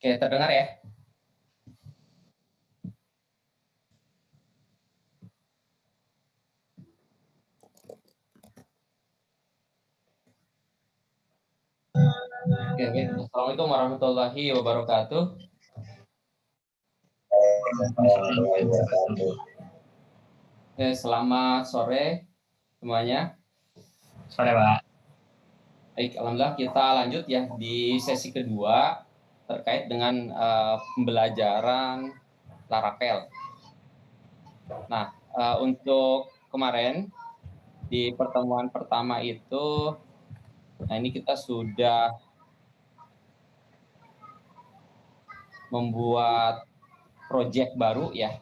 Oke, terdengar ya? Oke, baik. Assalamualaikum warahmatullahi wabarakatuh. Oke, selamat sore semuanya. Sore, Pak. Baik, alhamdulillah kita lanjut ya di sesi kedua terkait dengan pembelajaran Laravel. Nah, untuk kemarin di pertemuan pertama itu, nah ini kita sudah membuat project baru ya.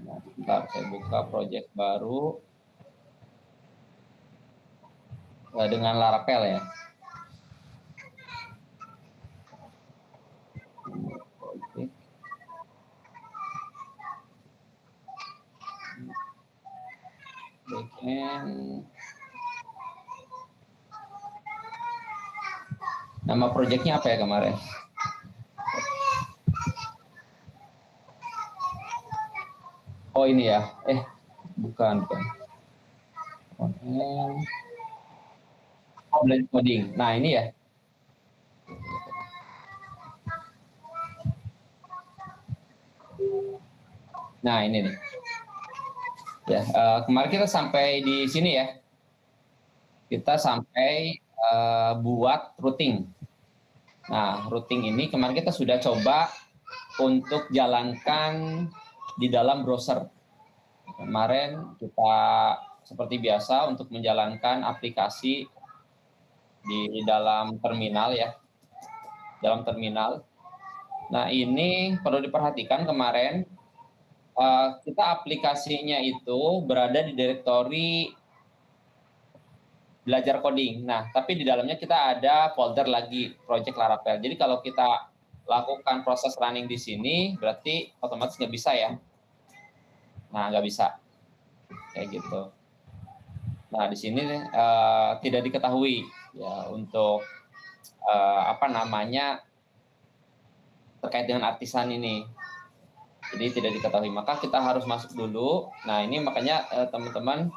Nah, bentar, saya buka project baru dengan Laravel ya. Backend. Nama projectnya apa ya kemarin? Oh ini ya, bukan. Blend coding. Nah ini ya. Nah ini nih. Ya, kemarin kita sampai di sini ya. Kita sampai buat routing. Nah, routing ini kemarin kita sudah coba untuk jalankan di dalam browser. Kemarin kita seperti biasa untuk menjalankan aplikasi di dalam terminal ya. Dalam terminal. Nah, ini perlu diperhatikan kemarin kita aplikasinya itu berada di direktori belajar coding. Nah, tapi di dalamnya kita ada folder lagi project Laravel. Jadi kalau kita lakukan proses running di sini, berarti otomatis nggak bisa ya. Nah, nggak bisa. Kayak gitu. Nah, di sini tidak diketahui ya untuk terkait dengan artisan ini. Jadi tidak diketahui. Maka kita harus masuk dulu. Nah, ini makanya teman-teman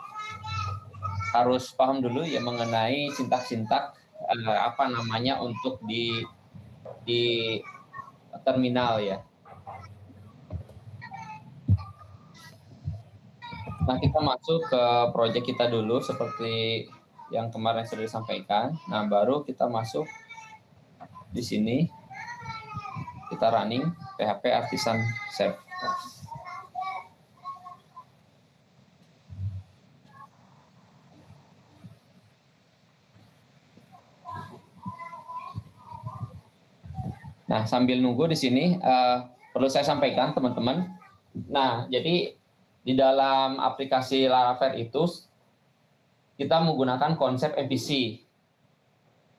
harus paham dulu ya mengenai sintak-sintak untuk di terminal ya. Nah, kita masuk ke project kita dulu seperti yang kemarin sudah disampaikan. Nah, baru kita masuk di sini. Kita running PHP Artisan Chef. Nah, sambil nunggu di sini perlu saya sampaikan teman-teman. Nah, jadi di dalam aplikasi Laravel itu kita menggunakan konsep MVC.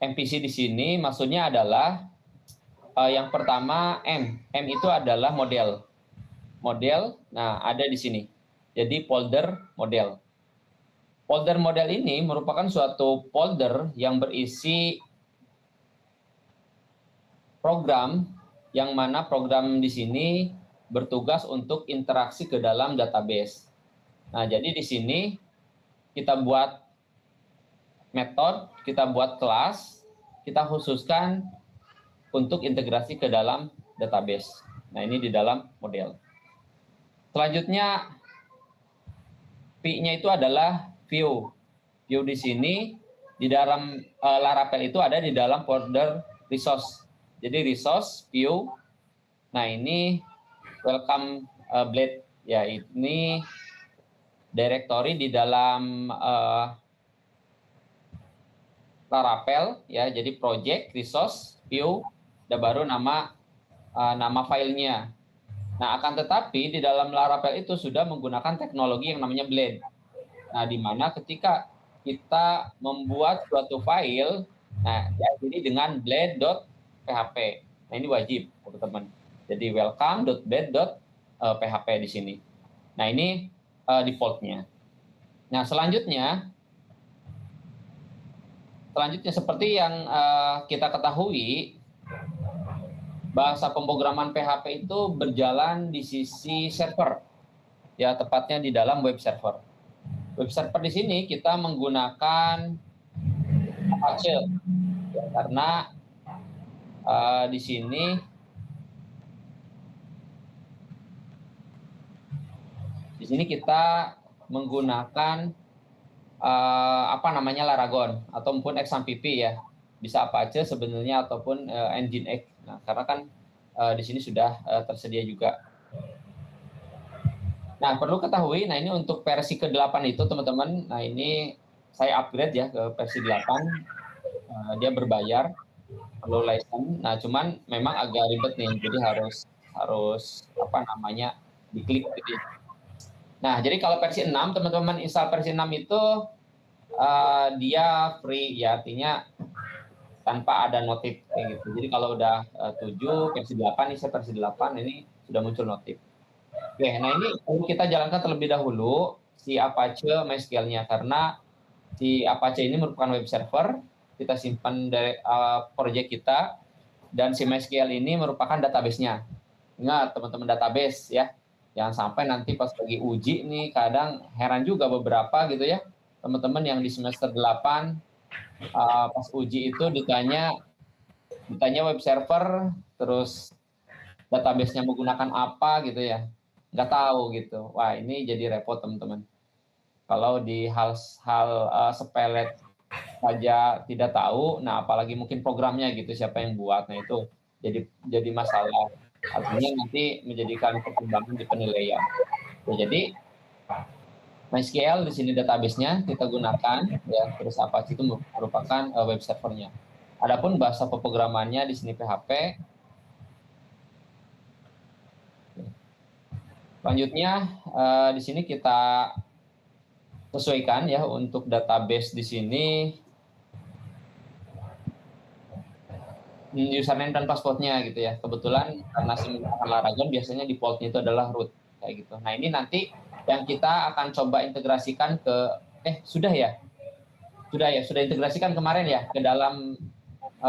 MVC di sini maksudnya adalah yang pertama M itu adalah model. Model, nah ada di sini. Jadi folder model. Folder model ini merupakan suatu folder yang berisi program yang mana program di sini bertugas untuk interaksi ke dalam database. Nah, jadi di sini kita buat metode, kita buat kelas, kita khususkan untuk integrasi ke dalam database. Nah, ini di dalam model. Selanjutnya, V-nya itu adalah view. View di sini di dalam Laravel itu ada di dalam folder resource. Jadi resource, view. Nah, ini welcome blade ya, ini directory di dalam Laravel ya. Jadi project, resource, view, dan baru nama filenya. Nah, akan tetapi di dalam Laravel itu sudah menggunakan teknologi yang namanya blade. Nah, di mana ketika kita membuat suatu file, nah jadi dengan blade.php. Nah, ini wajib, teman-teman. Jadi welcome.blade.php di sini. Nah, ini defaultnya. Nah, selanjutnya selanjutnya seperti yang kita ketahui, bahasa pemrograman PHP itu berjalan di sisi server, ya tepatnya di dalam web server. Web server di sini kita menggunakan Apache, ya, karena di sini kita menggunakan Laragon ataupun XAMPP ya, bisa Apache sebenarnya ataupun Nginx. Nah, karena kan di sini sudah tersedia juga. Nah, perlu ketahui, nah ini untuk versi ke-8 itu teman-teman, nah ini saya upgrade ya ke versi 8, dia berbayar, perlu license. Nah, cuman memang agak ribet nih, jadi harus diklik gitu. Nah, jadi kalau versi 6 teman-teman install versi 6 itu dia free ya, artinya tanpa ada notif kayak gitu. Jadi kalau udah 7 versi 8 nih, saya versi 8 ini sudah muncul notif. Oke, nah ini kita jalankan terlebih dahulu si Apache MySQL-nya, karena si Apache ini merupakan web server, kita simpan dari project kita, dan si MySQL ini merupakan database-nya. Ingat teman-teman, database ya, jangan sampai nanti pas lagi uji nih, kadang heran juga beberapa gitu ya, teman-teman yang di semester 8 pas uji itu ditanya web server, terus database-nya menggunakan apa gitu ya, nggak tahu gitu. Wah, ini jadi repot teman-teman. Kalau di hal-hal sepele saja tidak tahu, nah apalagi mungkin programnya gitu, siapa yang buat, nah itu jadi masalah. Artinya nanti menjadikan pertimbangan di penilaian. Ya, jadi MySQL di sini database-nya kita gunakan, ya, terus Apache itu merupakan web servernya. Adapun bahasa pemrogramannya di sini PHP. Selanjutnya di sini kita sesuaikan ya untuk database di sini username dan passwordnya gitu ya. Kebetulan karena saya menggunakan Laragon, biasanya defaultnya itu adalah root kayak gitu. Nah, ini nanti yang kita akan coba integrasikan ke sudah integrasikan kemarin ya ke dalam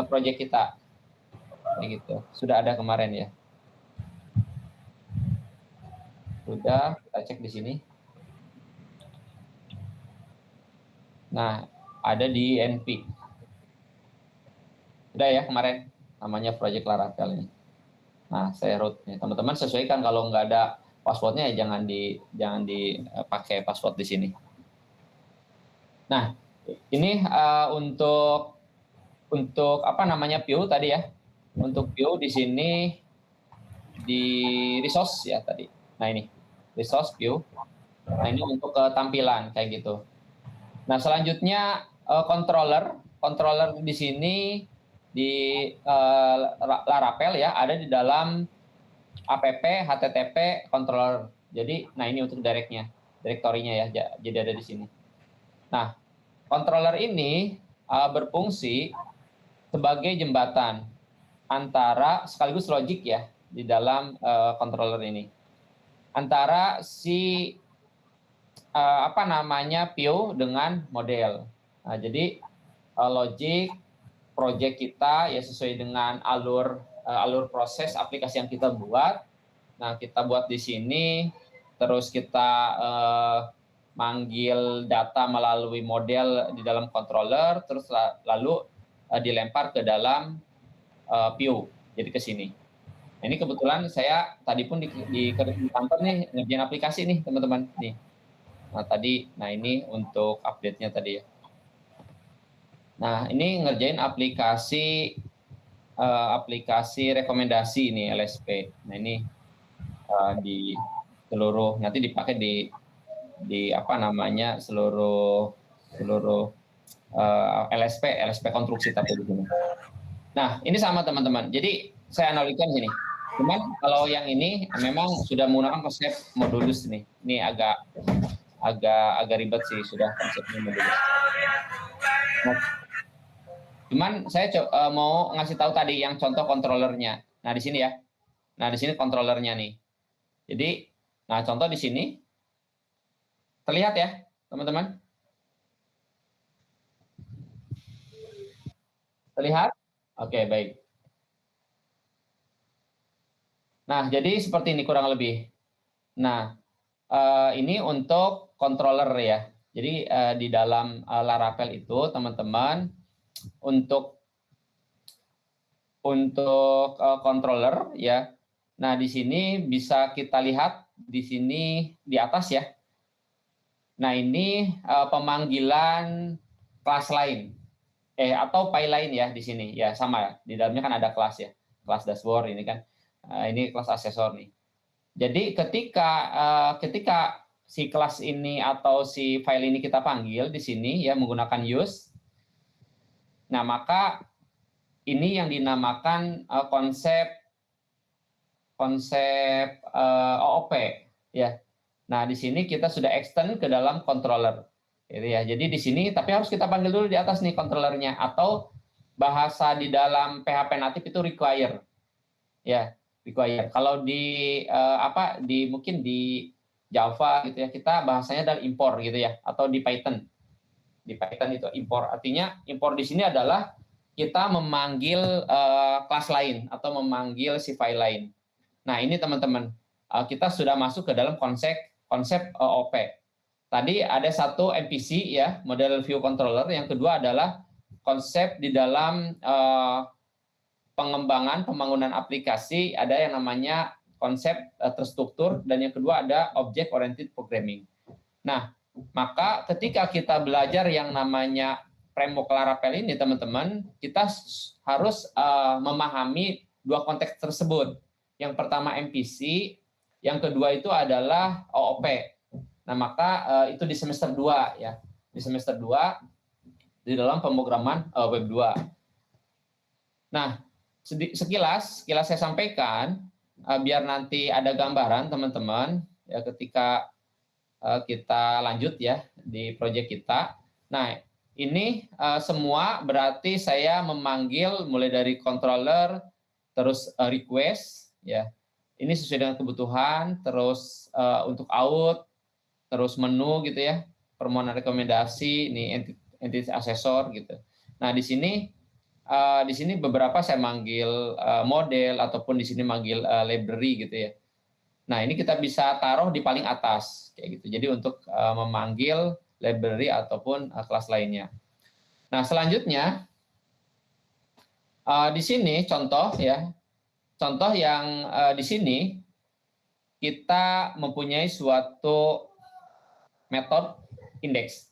project kita kayak gitu. Sudah ada kemarin ya. Sudah, kita cek di sini. Nah, ada di NP. Sudah ya kemarin, namanya Project Laravel ini. Nah, saya root nih. Teman-teman sesuaikan, kalau nggak ada passwordnya ya jangan dipakai password di sini. Nah, ini untuk view tadi ya. Untuk view di sini di resource ya tadi. Nah, ini resource view. Nah, ini untuk tampilan kayak gitu. Nah, selanjutnya controller di sini di Laravel ya, ada di dalam app http controller. Jadi, nah ini untuk direktorinya ya, jadi ada di sini. Nah, controller ini berfungsi sebagai jembatan antara, sekaligus logik ya, di dalam controller ini, antara si view dengan model. Nah, jadi logik project kita ya sesuai dengan alur proses aplikasi yang kita buat. Nah, kita buat di sini, terus kita manggil data melalui model di dalam controller, terus lalu dilempar ke dalam view, jadi ke sini. Nah, ini kebetulan saya tadi pun di kantor nih ngerjain aplikasi nih teman-teman nih. Nah ini untuk update-nya tadi ya. Nah, ini ngerjain aplikasi rekomendasi ini LSP. Nah, ini di seluruh, nanti dipakai di seluruh LSP konstruksi tapi di sini. Nah, ini sama teman-teman. Jadi saya analogikan sini. Cuman kalau yang ini memang sudah menggunakan konsep modulus nih. Ini agak ribet sih sudah konsepnya modulus. Nah, cuman saya mau ngasih tahu tadi yang contoh controllernya. Nah, di sini ya. Nah, di sini controllernya nih. Jadi, nah contoh di sini terlihat ya, teman-teman. Terlihat? Oke, baik. Nah, jadi seperti ini kurang lebih. Nah, ini untuk controller ya. Jadi di dalam Laravel itu teman-teman untuk controller ya. Nah, di sini bisa kita lihat di sini di atas ya. Nah, ini pemanggilan kelas lain atau file lain ya di sini. Ya, sama ya. Di dalamnya kan ada kelas ya. Kelas dashboard ini kan. Ini kelas asesor nih. Jadi ketika si kelas ini atau si file ini kita panggil di sini ya menggunakan use. Nah, maka ini yang dinamakan konsep OOP ya. Nah, di sini kita sudah extend ke dalam controller. Gitu ya. Jadi di sini tapi harus kita panggil dulu di atas nih controllernya atau bahasa di dalam PHP native itu require. Ya, require. Kalau mungkin di Java gitu ya, kita bahasanya adalah import gitu ya atau di Python. Di Python itu import. Artinya import di sini adalah kita memanggil kelas lain atau memanggil si file lain. Nah, ini teman-teman, kita sudah masuk ke dalam konsep OP. Tadi ada satu MPC ya, model view controller, yang kedua adalah konsep di dalam pembangunan aplikasi ada yang namanya konsep terstruktur dan yang kedua ada object oriented programming. Nah, maka ketika kita belajar yang namanya framework Laravel ini teman-teman, kita harus memahami dua konteks tersebut. Yang pertama MPC, yang kedua itu adalah OOP. Nah, maka itu di semester 2 ya. Di semester 2 di dalam pemrograman web 2. Nah, sekilas saya sampaikan biar nanti ada gambaran teman-teman ya ketika kita lanjut ya di proyek kita. Nah, ini semua berarti saya memanggil mulai dari controller terus request ya. Ini sesuai dengan kebutuhan, terus untuk out, terus menu gitu ya, permohonan rekomendasi, ini entity asesor gitu. Nah, di sini beberapa saya manggil model ataupun di sini manggil library gitu ya. Nah, ini kita bisa taruh di paling atas kayak gitu. Jadi untuk memanggil library ataupun kelas lainnya. Nah, selanjutnya di sini contoh ya. Contoh yang di sini kita mempunyai suatu metode indeks.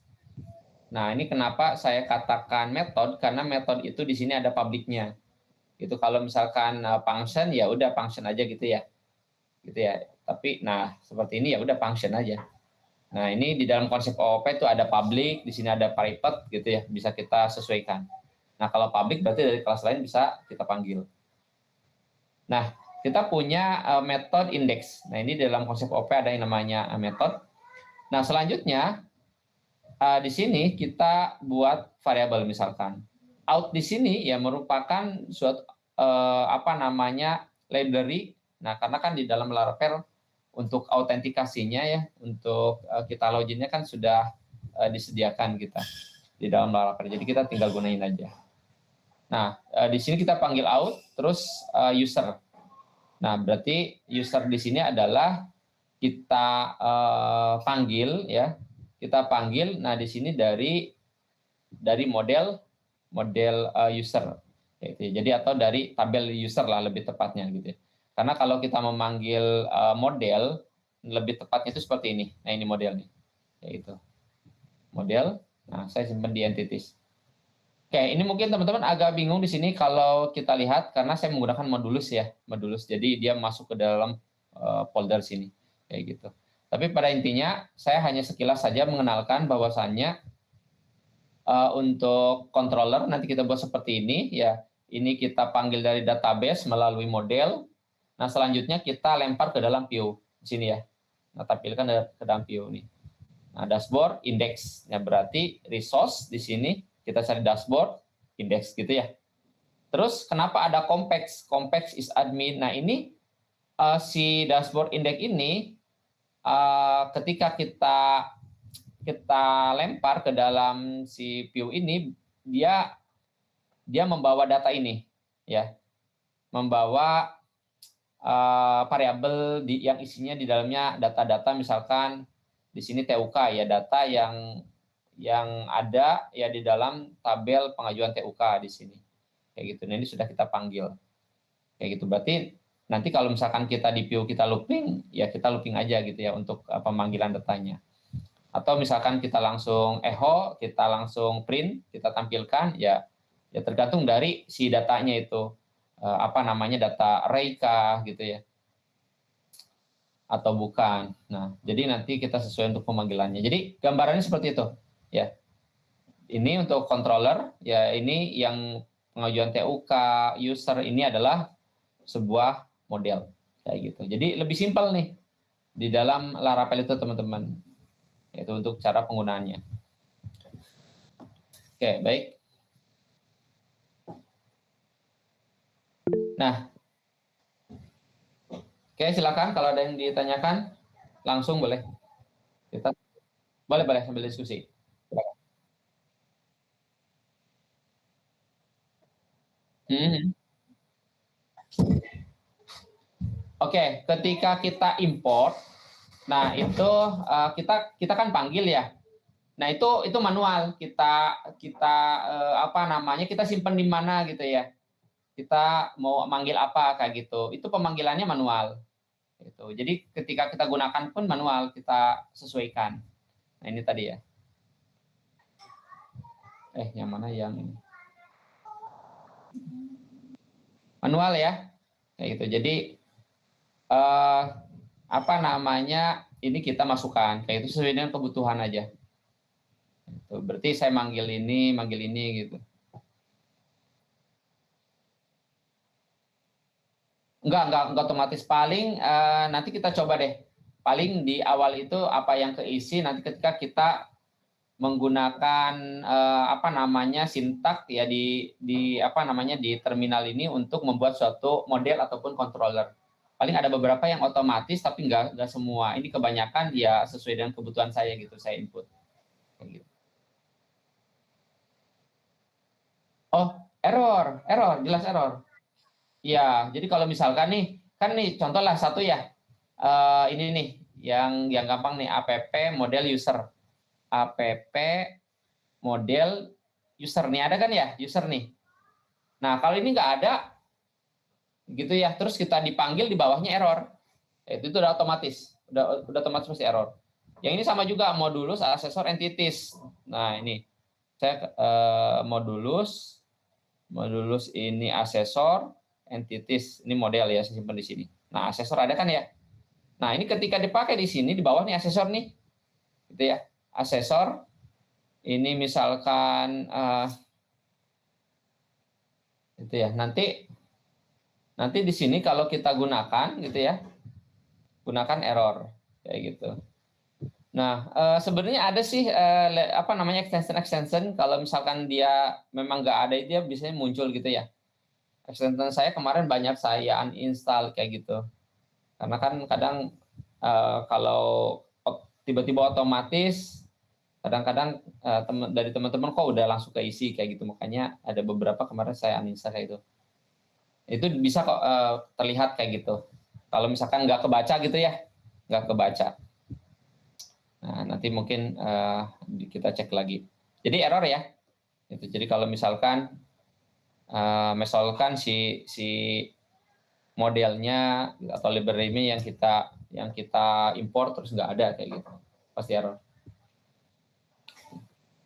Nah, ini kenapa saya katakan metode karena metode itu di sini ada publiknya. Itu kalau misalkan function ya udah function aja gitu ya. Gitu ya. Tapi nah, seperti ini ya udah function aja. Nah, ini di dalam konsep OOP itu ada public, di sini ada private gitu ya, bisa kita sesuaikan. Nah, kalau public berarti dari kelas lain bisa kita panggil. Nah, kita punya method index. Nah, ini dalam konsep OOP ada yang namanya method. Nah, selanjutnya di sini kita buat variabel misalkan. Out di sini ya merupakan suatu library. Nah, karena kan di dalam Laravel untuk autentikasinya ya, untuk kita loginnya kan sudah disediakan kita di dalam Laravel. Jadi kita tinggal gunain aja. Nah, di sini kita panggil out, terus user. Nah, berarti user di sini adalah kita panggil ya, kita panggil. Nah, di sini dari model user. Jadi atau dari tabel user lah lebih tepatnya gitu. Karena kalau kita memanggil model lebih tepatnya itu seperti ini. Nah, ini model nih. Yaitu model. Nah, saya simpan di entities. Oke, ini mungkin teman-teman agak bingung di sini kalau kita lihat karena saya menggunakan modulus ya, modulus. Jadi dia masuk ke dalam folder sini kayak gitu. Tapi pada intinya saya hanya sekilas saja mengenalkan bahwasannya untuk controller nanti kita buat seperti ini ya. Ini kita panggil dari database melalui model. Nah, selanjutnya kita lempar ke dalam view di sini ya. Nah, tampilkan ke dalam view nih. Nah, dashboard index. Ya, berarti resource di sini kita cari dashboard index gitu ya. Terus kenapa ada complex? Complex is admin. Nah, ini si dashboard index ini ketika kita lempar ke dalam si view ini dia dia membawa data ini, ya, membawa variabel yang isinya di dalamnya data-data, misalkan di sini TUK ya, data yang ada ya di dalam tabel pengajuan TUK di sini, kayak gitu. Nah, ini sudah kita panggil, kayak gitu. Berarti nanti kalau misalkan kita di view kita looping, ya kita looping aja gitu ya untuk pemanggilan datanya. Atau misalkan kita langsung echo, kita langsung print, kita tampilkan, ya tergantung dari si datanya itu. Apa namanya, data array kah gitu ya, atau bukan. Nah, jadi nanti kita sesuai untuk pemanggilannya. Jadi gambarannya seperti itu ya. Ini untuk controller, ya ini yang pengajuan TUK, user, ini adalah sebuah model kayak gitu. Jadi lebih simpel nih di dalam Laravel itu, teman-teman. Itu untuk cara penggunaannya. Oke, baik. Nah, oke, silakan kalau ada yang ditanyakan langsung boleh. Kita boleh sambil diskusi. Silakan. Oke, ketika kita import, nah itu kita kan panggil ya. Nah itu manual, kita apa namanya, kita simpan di mana gitu ya. Kita mau manggil apa kayak gitu. Itu pemanggilannya manual. Gitu. Jadi ketika kita gunakan pun manual, kita sesuaikan. Nah ini tadi ya. Yang mana yang ini? Manual ya, kayak gitu. Jadi apa namanya, ini kita masukkan kayak itu sesuai dengan kebutuhan aja. Gitu. Berarti saya manggil ini gitu. Enggak otomatis. Paling nanti kita coba deh. Paling di awal itu apa yang keisi, nanti ketika kita menggunakan apa namanya, sintak ya di apa namanya, di terminal ini untuk membuat suatu model ataupun controller. Paling ada beberapa yang otomatis tapi enggak semua. Ini kebanyakan ya sesuai dengan kebutuhan saya gitu, saya input. Kayak gitu. Oh, error, jelas error. Ya, jadi kalau misalkan nih, kan nih contoh lah satu ya, ini nih, yang gampang nih, app model user, app model user nih, ada kan ya, user nih. Nah, kalau ini nggak ada, gitu ya, terus kita dipanggil di bawahnya error, itu udah otomatis, udah otomatis pasti error. Yang ini sama juga, modulus, asesor, entities. Nah, ini, saya modulus ini asesor, entities, ini model ya, saya simpan di sini. Nah, asesor ada kan ya. Nah, ini ketika dipakai di sini, di bawah nih asesor nih, gitu ya. Asesor, ini misalkan, gitu ya. Nanti di sini kalau kita gunakan, gitu ya, gunakan error, kayak gitu. Nah, sebenarnya ada sih apa namanya, extension kalau misalkan dia memang nggak ada, dia biasanya muncul gitu ya. Extension saya kemarin banyak saya uninstall kayak gitu. Karena kan kadang kalau tiba-tiba otomatis, kadang-kadang dari teman-teman kok udah langsung keisi kayak gitu. Makanya ada beberapa kemarin saya uninstall kayak gitu. Itu bisa kok terlihat kayak gitu. Kalau misalkan nggak kebaca gitu ya, nggak kebaca. Nah, nanti mungkin kita cek lagi. Jadi error ya. Gitu. Jadi kalau misalkan misalkan si modelnya atau library-nya yang kita import terus nggak ada kayak gitu, pasti error.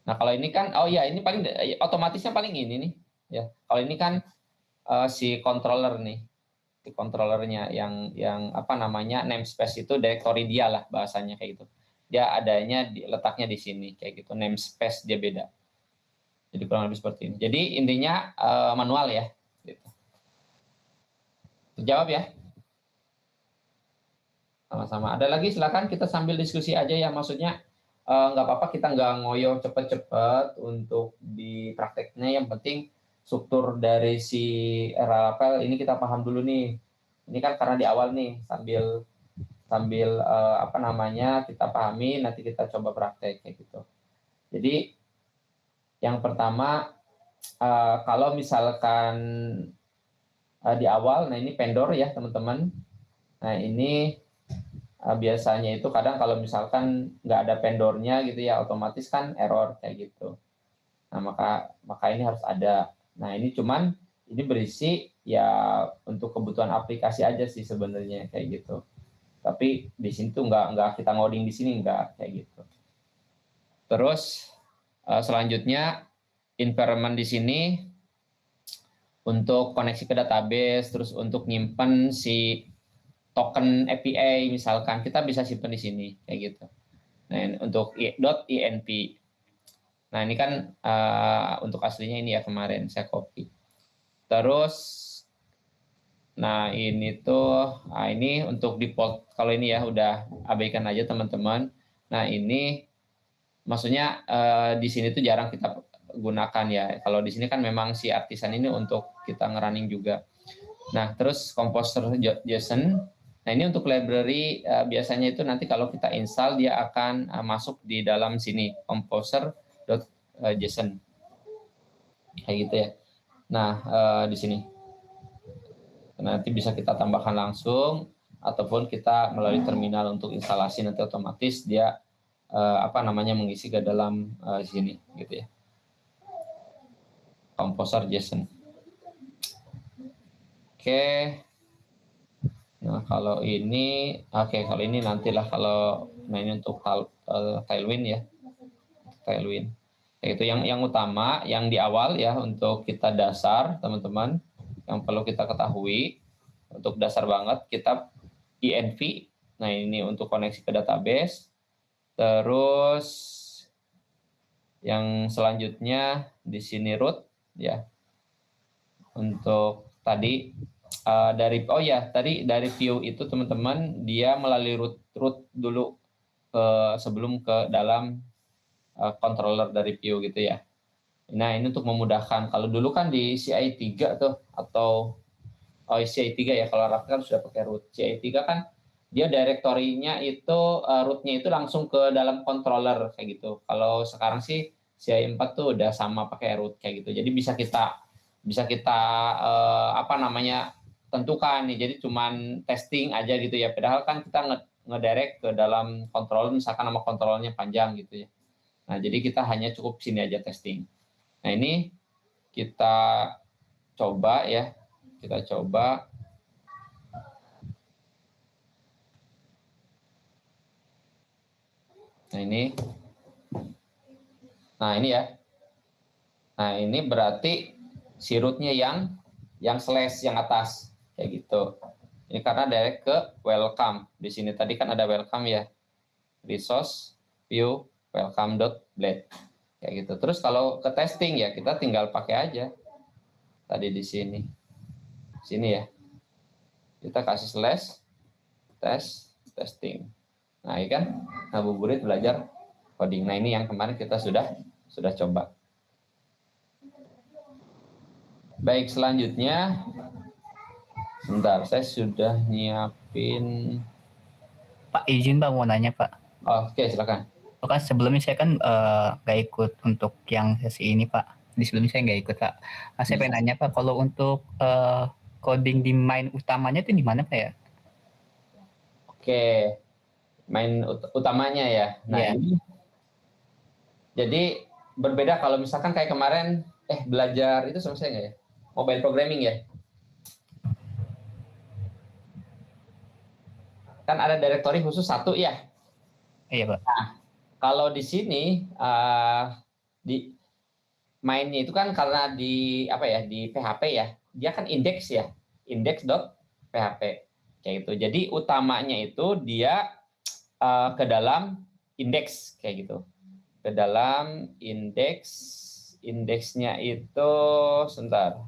Nah kalau ini kan, oh ya ini paling otomatisnya paling ini nih ya. Kalau ini kan si controller nih, si controllernya yang apa namanya, namespace itu directory dia lah bahasanya kayak gitu. Dia adanya letaknya di sini kayak gitu, namespace dia beda. Jadi kurang lebih seperti ini. Jadi intinya manual ya. Gitu. Terjawab ya? Sama-sama. Ada lagi silakan, kita sambil diskusi aja ya. Maksudnya nggak apa-apa kita nggak ngoyo cepet-cepet untuk di prakteknya. Yang penting struktur dari si Laravel ini kita paham dulu nih. Ini kan karena di awal nih, sambil apa namanya, kita pahami, nanti kita coba praktek kayak gitu. Jadi yang pertama kalau misalkan di awal, nah ini vendor ya teman-teman. Nah ini biasanya itu kadang kalau misalkan nggak ada vendornya gitu ya, otomatis kan error kayak gitu. Nah maka ini harus ada. Nah ini cuman ini berisi ya untuk kebutuhan aplikasi aja sih sebenarnya kayak gitu. Tapi di sini tuh nggak kita ngoding di sini nggak kayak gitu. Terus selanjutnya environment di sini untuk koneksi ke database, terus untuk nyimpen si token API misalkan kita bisa simpan di sini kayak gitu. Nah untuk .env. Nah ini kan untuk aslinya ini ya kemarin saya copy. Terus, nah ini tuh, ini untuk default kalau ini ya udah abaikan aja teman-teman. Nah ini maksudnya di sini tuh jarang kita gunakan ya. Kalau di sini kan memang si artisan ini untuk kita ngerunning juga. Nah terus composer JSON. Nah ini untuk library biasanya itu nanti kalau kita install dia akan masuk di dalam sini composer.json kayak gitu ya. Nah di sini nanti bisa kita tambahkan langsung ataupun kita melalui terminal untuk instalasi nanti otomatis dia mengisi ke dalam sini gitu ya. Composer JSON. Oke. Nah, kalau ini kalau ini nantilah kalau ini untuk Tailwind ya. Tailwind. Itu yang utama yang di awal ya untuk kita dasar, teman-teman. Yang perlu kita ketahui untuk dasar banget kita env. Nah, ini untuk koneksi ke database. Terus yang selanjutnya di sini root ya. Untuk tadi dari view itu teman-teman dia melalui root dulu sebelum ke dalam controller dari view gitu ya. Nah ini untuk memudahkan. Kalau dulu kan di CI3 tuh atau CI3 ya, kalau Raft kan sudah pakai root. CI3 kan dia direktorinya itu rootnya itu langsung ke dalam controller kayak gitu. Kalau sekarang sih CI4 tuh udah sama pakai root kayak gitu. Jadi bisa kita tentukan nih. Jadi cuman testing aja gitu ya. Padahal kan kita ngedirect ke dalam controller misalkan nama kontrolnya panjang gitu ya. Nah, jadi kita hanya cukup sini aja testing. Nah, ini kita coba ya. Kita coba. Nah, ini ya. Nah, ini berarti si root-nya yang slash yang atas kayak gitu. Ini karena direct ke welcome. Di sini tadi kan ada welcome ya. Resource view welcome.blade kayak gitu. Terus kalau ke testing ya kita tinggal pakai aja tadi di sini ya, kita kasih slash testing. Nah ini kan ngabuburit belajar coding. Nah ini yang kemarin kita sudah coba. Baik, selanjutnya sebentar, saya sudah nyiapin. Pak, izin Pak mau nanya Pak. Oke, silakan. Kan sebelumnya saya kan nggak ikut untuk yang sesi ini Pak. Di sebelumnya saya nggak ikut Pak. Nah, saya pengen nanya Pak, kalau untuk coding di main utamanya itu di mana Pak ya? Oke, main utamanya ya. Nah ini jadi berbeda kalau misalkan kayak kemarin belajar itu sama saya nggak ya? Mobile programming ya. Kan ada directory khusus satu ya. Iya Pak. Nah, kalau di sini di mainnya itu kan karena di PHP ya, dia kan index ya, index.php kayak gitu. Jadi utamanya itu dia ke dalam indeks kayak gitu, ke dalam indeksnya itu sebentar,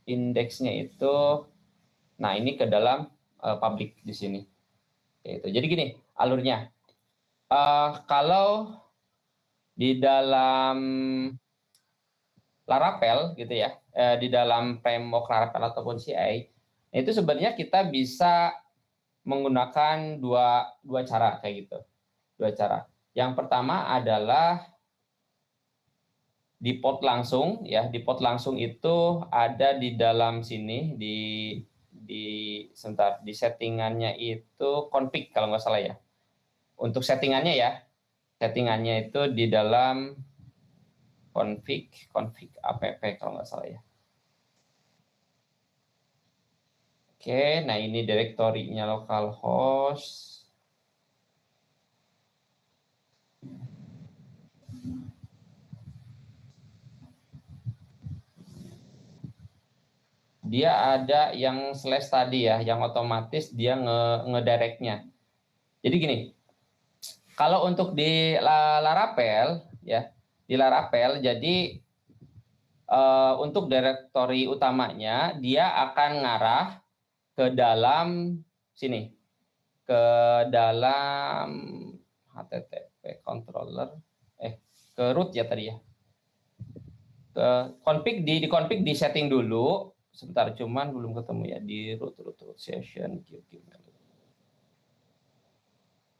indeksnya itu, nah ini ke dalam public di sini kayak gitu. Jadi gini alurnya. Kalau di dalam Laravel gitu ya, di dalam framework Laravel ataupun CI, itu sebenarnya kita bisa menggunakan dua cara kayak gitu. Dua cara. Yang pertama adalah default langsung ya, default langsung itu ada di dalam sini sebentar, di settingannya itu config kalau nggak salah ya. Untuk settingannya ya, settingannya itu di dalam config app kalau nggak salah ya. Oke, nah ini direktorinya localhost. Dia ada yang slash tadi ya, yang otomatis dia ngedirectnya. Jadi gini, kalau untuk di Laravel ya, di Laravel jadi untuk direktori utamanya dia akan ngarah ke dalam sini, ke dalam HTTP controller, ke root ya tadi ya, ke config di config di setting dulu. Sebentar, cuman belum ketemu ya di root session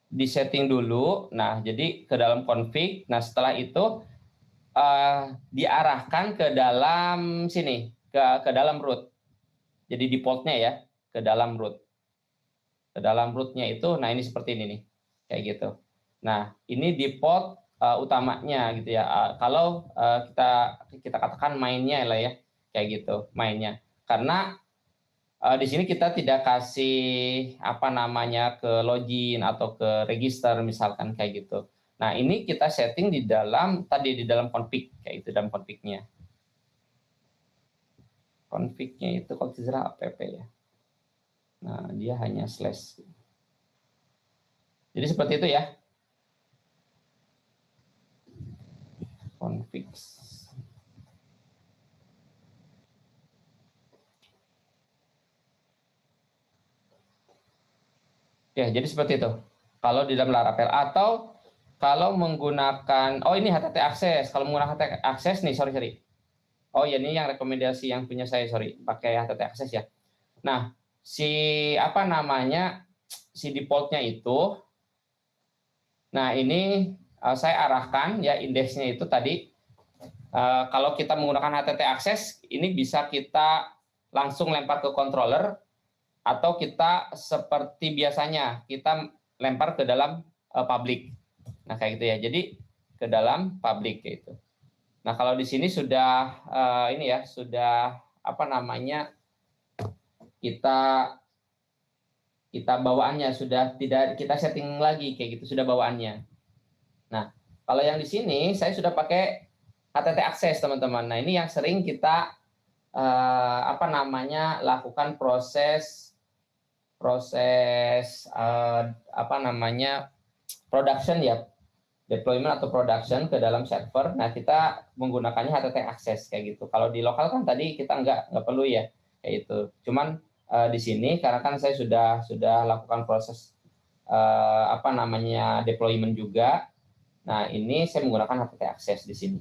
di setting dulu. Nah, jadi ke dalam config. Nah, setelah itu diarahkan ke dalam sini, ke dalam root. Jadi defaultnya ya, ke dalam root. Ke dalam rootnya itu, nah ini seperti ini nih, kayak gitu. Nah, ini default utamanya gitu ya. Kalau kita katakan mainnya lah ya, kayak gitu, mainnya. Karena di sini kita tidak kasih apa namanya ke login atau ke register misalkan kayak gitu. Nah, ini kita setting di dalam tadi di dalam config kayak itu, dalam config-nya. Config-nya itu kalau tidak app ya. Nah, dia hanya slash. Jadi seperti itu ya. Config. Oke, jadi seperti itu. Kalau di dalam Laravel atau kalau menggunakan, oh ini HTTP Access. Kalau menggunakan HTTP Access nih, sorry. Oh ya, ini yang rekomendasi yang punya saya, sorry. Pakai HTTP Access ya. Nah, si apa namanya, si defaultnya itu, nah ini saya arahkan ya indeksnya itu tadi. Kalau kita menggunakan HTTP Access, ini bisa kita langsung lempar ke controller, atau kita seperti biasanya kita lempar ke dalam public. Nah kayak gitu ya. Jadi ke dalam public kayak gitu. Nah kalau di sini sudah ini ya, sudah apa namanya, kita bawaannya sudah tidak kita setting lagi kayak gitu, sudah bawaannya. Nah kalau yang di sini saya sudah pakai HTTP Access teman-teman. Nah ini yang sering kita apa namanya, lakukan proses apa namanya, production ya, deployment atau production ke dalam server. Nah kita menggunakannya HTTP Access kayak gitu. Kalau di lokal kan tadi kita nggak perlu ya kayak itu. Cuman di sini karena kan saya sudah lakukan proses apa namanya, deployment juga. Nah ini saya menggunakan HTTP Access di sini.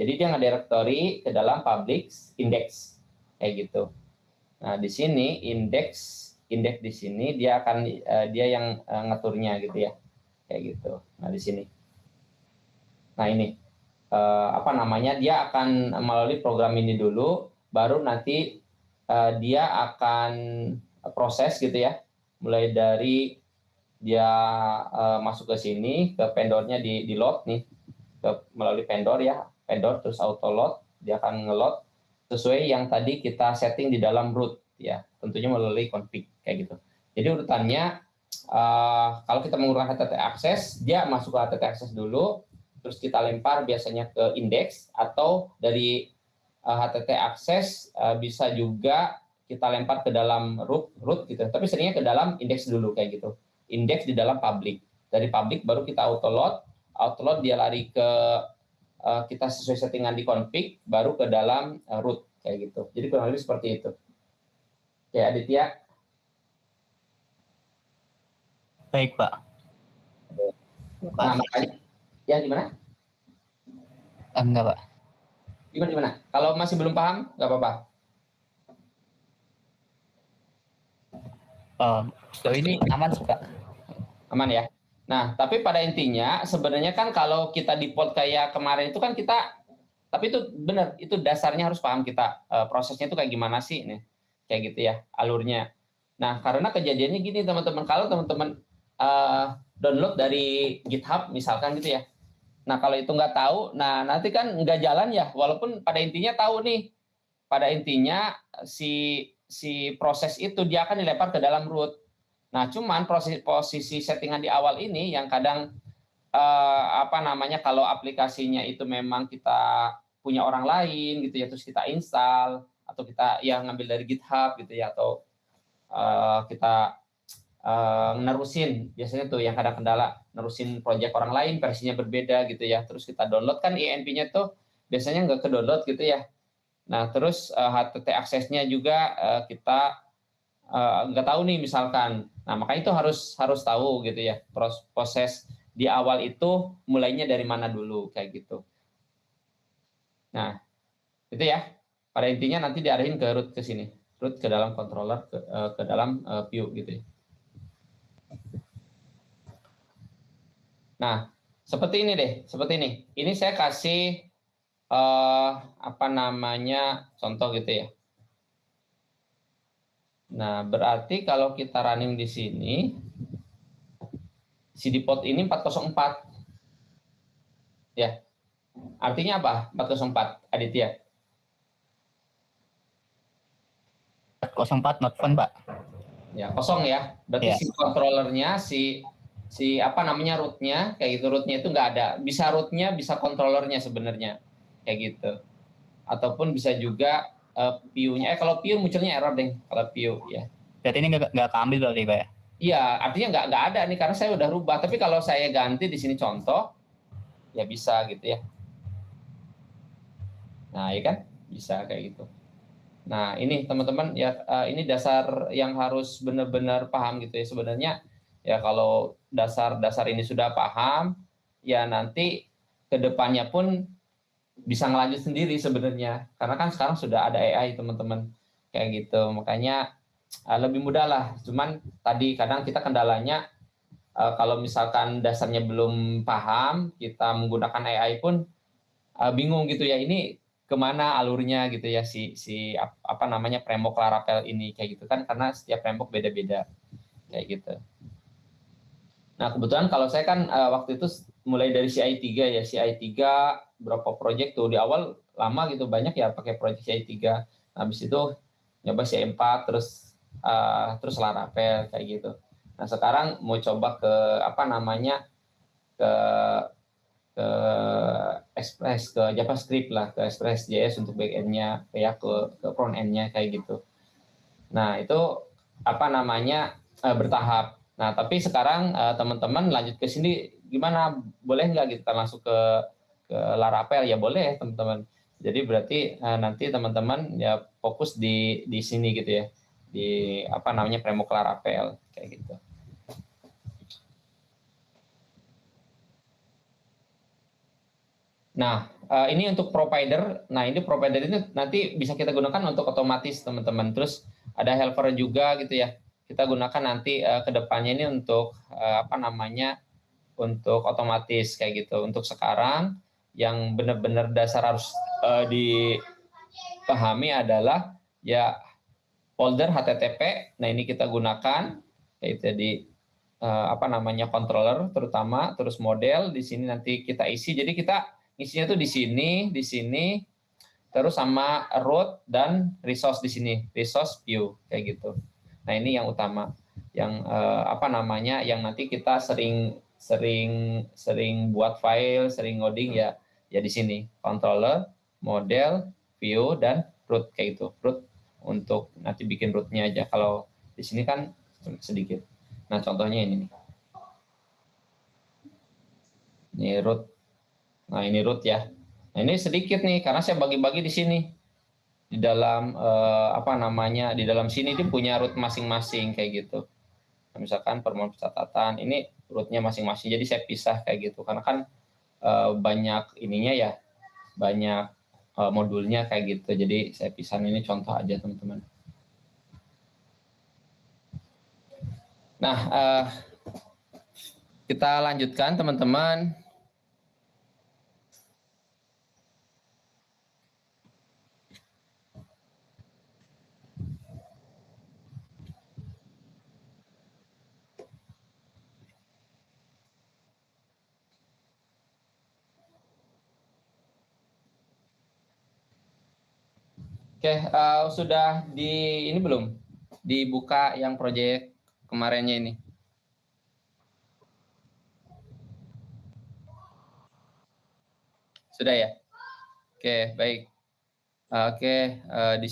Jadi dia nge-directory ke dalam public index kayak gitu. Nah di sini indeks di sini dia akan dia yang ngaturnya gitu ya, kayak gitu. Nah di sini, nah ini apa namanya, dia akan melalui program ini dulu, baru nanti dia akan proses gitu ya, mulai dari dia masuk ke sini, ke vendornya di load nih, melalui vendor ya, vendor terus auto load, dia akan ngeload sesuai yang tadi kita setting di dalam root ya, tentunya melalui config kayak gitu. Jadi urutannya kalau kita menggunakan HTTP Access, dia masuk ke HTTP Access dulu, terus kita lempar biasanya ke index, atau dari HTTP Access bisa juga kita lempar ke dalam root gitu. Tapi seringnya ke dalam index dulu kayak gitu. Index di dalam public. Dari public baru kita auto load dia lari ke kita sesuai settingan di config, baru ke dalam root kayak gitu. Jadi kurang lebih seperti itu. Oke, Aditya. Baik, Pak. Nah, makanya, ya gimana? Enggak, Pak. Gimana? Kalau masih belum paham, nggak apa-apa. So ini aman sih, Pak. Aman ya. Nah, tapi pada intinya sebenarnya kan kalau kita default kayak kemarin itu kan kita Tapi itu benar, itu dasarnya harus paham kita, prosesnya itu kayak gimana sih nih, kayak gitu ya alurnya. Nah karena kejadiannya gini teman-teman, kalau teman-teman download dari GitHub misalkan gitu ya. Nah kalau itu nggak tahu, nah nanti kan nggak jalan ya, walaupun pada intinya tahu nih, pada intinya si proses itu dia akan dilempar ke dalam root. Nah cuman posisi settingan di awal ini yang kadang apa namanya, kalau aplikasinya itu memang kita punya orang lain gitu ya, terus kita install atau kita yang ngambil dari GitHub gitu ya, atau kita nerusin, biasanya tuh yang kadang kendala nerusin project orang lain versinya berbeda gitu ya, terus kita download kan INP-nya tuh biasanya nggak ke download gitu ya. Nah terus HTTP aksesnya juga kita nggak tahu nih misalkan. Nah makanya itu harus tahu gitu ya, proses di awal itu mulainya dari mana dulu kayak gitu. Nah itu ya, pada intinya nanti diarahin ke root ke sini, root ke dalam controller, ke dalam view gitu ya. Nah seperti ini deh, seperti ini. Ini saya kasih apa namanya contoh gitu ya. Nah berarti kalau kita running di sini, CD port ini 404 ya. Artinya apa 404 Aditya? 404 not fun, Pak. Ya kosong ya, berarti Ya. si controllernya si apa namanya rootnya kayak gitu, rootnya itu nggak ada, bisa rootnya bisa controllernya sebenarnya kayak gitu, ataupun bisa juga view-nya. Kalau view munculnya error deh kalau view ya. Berarti ini nggak keambil berarti, Pak ya? Iya artinya nggak ada nih karena saya udah rubah, tapi kalau saya ganti di sini contoh ya bisa gitu ya. Nah ya kan bisa kayak gitu. Nah ini teman-teman ya, ini dasar yang harus benar-benar paham gitu ya sebenarnya ya. Kalau dasar-dasar ini sudah paham ya, nanti kedepannya pun bisa ngelanjut sendiri sebenarnya, karena kan sekarang sudah ada AI teman-teman kayak gitu, makanya lebih mudah lah. Cuman tadi kadang kita kendalanya kalau misalkan dasarnya belum paham, kita menggunakan AI pun bingung gitu ya, ini kemana alurnya gitu ya, si apa namanya framework Laravel ini kayak gitu kan, karena setiap framework beda-beda kayak gitu. Nah kebetulan kalau saya kan waktu itu mulai dari CI3 ya, CI3 berapa project tuh di awal lama gitu, banyak ya pakai project CI3. Habis itu nyoba CI4 terus Laravel kayak gitu. Nah sekarang mau coba ke apa namanya, ke ke Express, ke JavaScript lah, ke Express.js untuk backend-nya, kayak ke front end-nya kayak gitu. Nah itu apa namanya bertahap. Nah tapi sekarang teman-teman lanjut ke sini gimana, boleh nggak kita langsung ke Laravel? Ya boleh teman-teman. Jadi berarti nanti teman-teman ya fokus di sini gitu ya, di apa namanya framework Laravel kayak gitu. Nah, ini untuk provider. Nah, ini provider ini nanti bisa kita gunakan untuk otomatis, teman-teman. Terus ada helper juga gitu ya. Kita gunakan nanti ke depannya ini untuk apa namanya? Untuk otomatis kayak gitu. Untuk sekarang yang benar-benar dasar harus dipahami adalah ya folder HTTP. Nah, ini kita gunakan yaitu di apa namanya controller terutama, terus model di sini nanti kita isi. Jadi kita isinya tuh di sini, terus sama root dan resource di sini, resource view kayak gitu. Nah ini yang utama, yang apa namanya, yang nanti kita sering buat file, sering ngoding ya, ya di sini controller, model, view dan root kayak gitu. Root untuk nanti bikin rootnya aja. Kalau di sini kan sedikit. Nah contohnya ini nih. Ini root. Nah ini root ya. Nah ini sedikit nih karena saya bagi-bagi di sini, di dalam apa namanya, di dalam sini dia punya root masing-masing kayak gitu. Nah, misalkan permohonan pencatatan ini rootnya masing-masing, jadi saya pisah kayak gitu karena kan banyak ininya ya, banyak modulnya kayak gitu, jadi saya pisah. Ini contoh aja teman-teman. Nah kita lanjutkan teman-teman. Oke, sudah ini belum dibuka yang proyek kemarinnya ini? Sudah ya? Oke, baik. Oke, di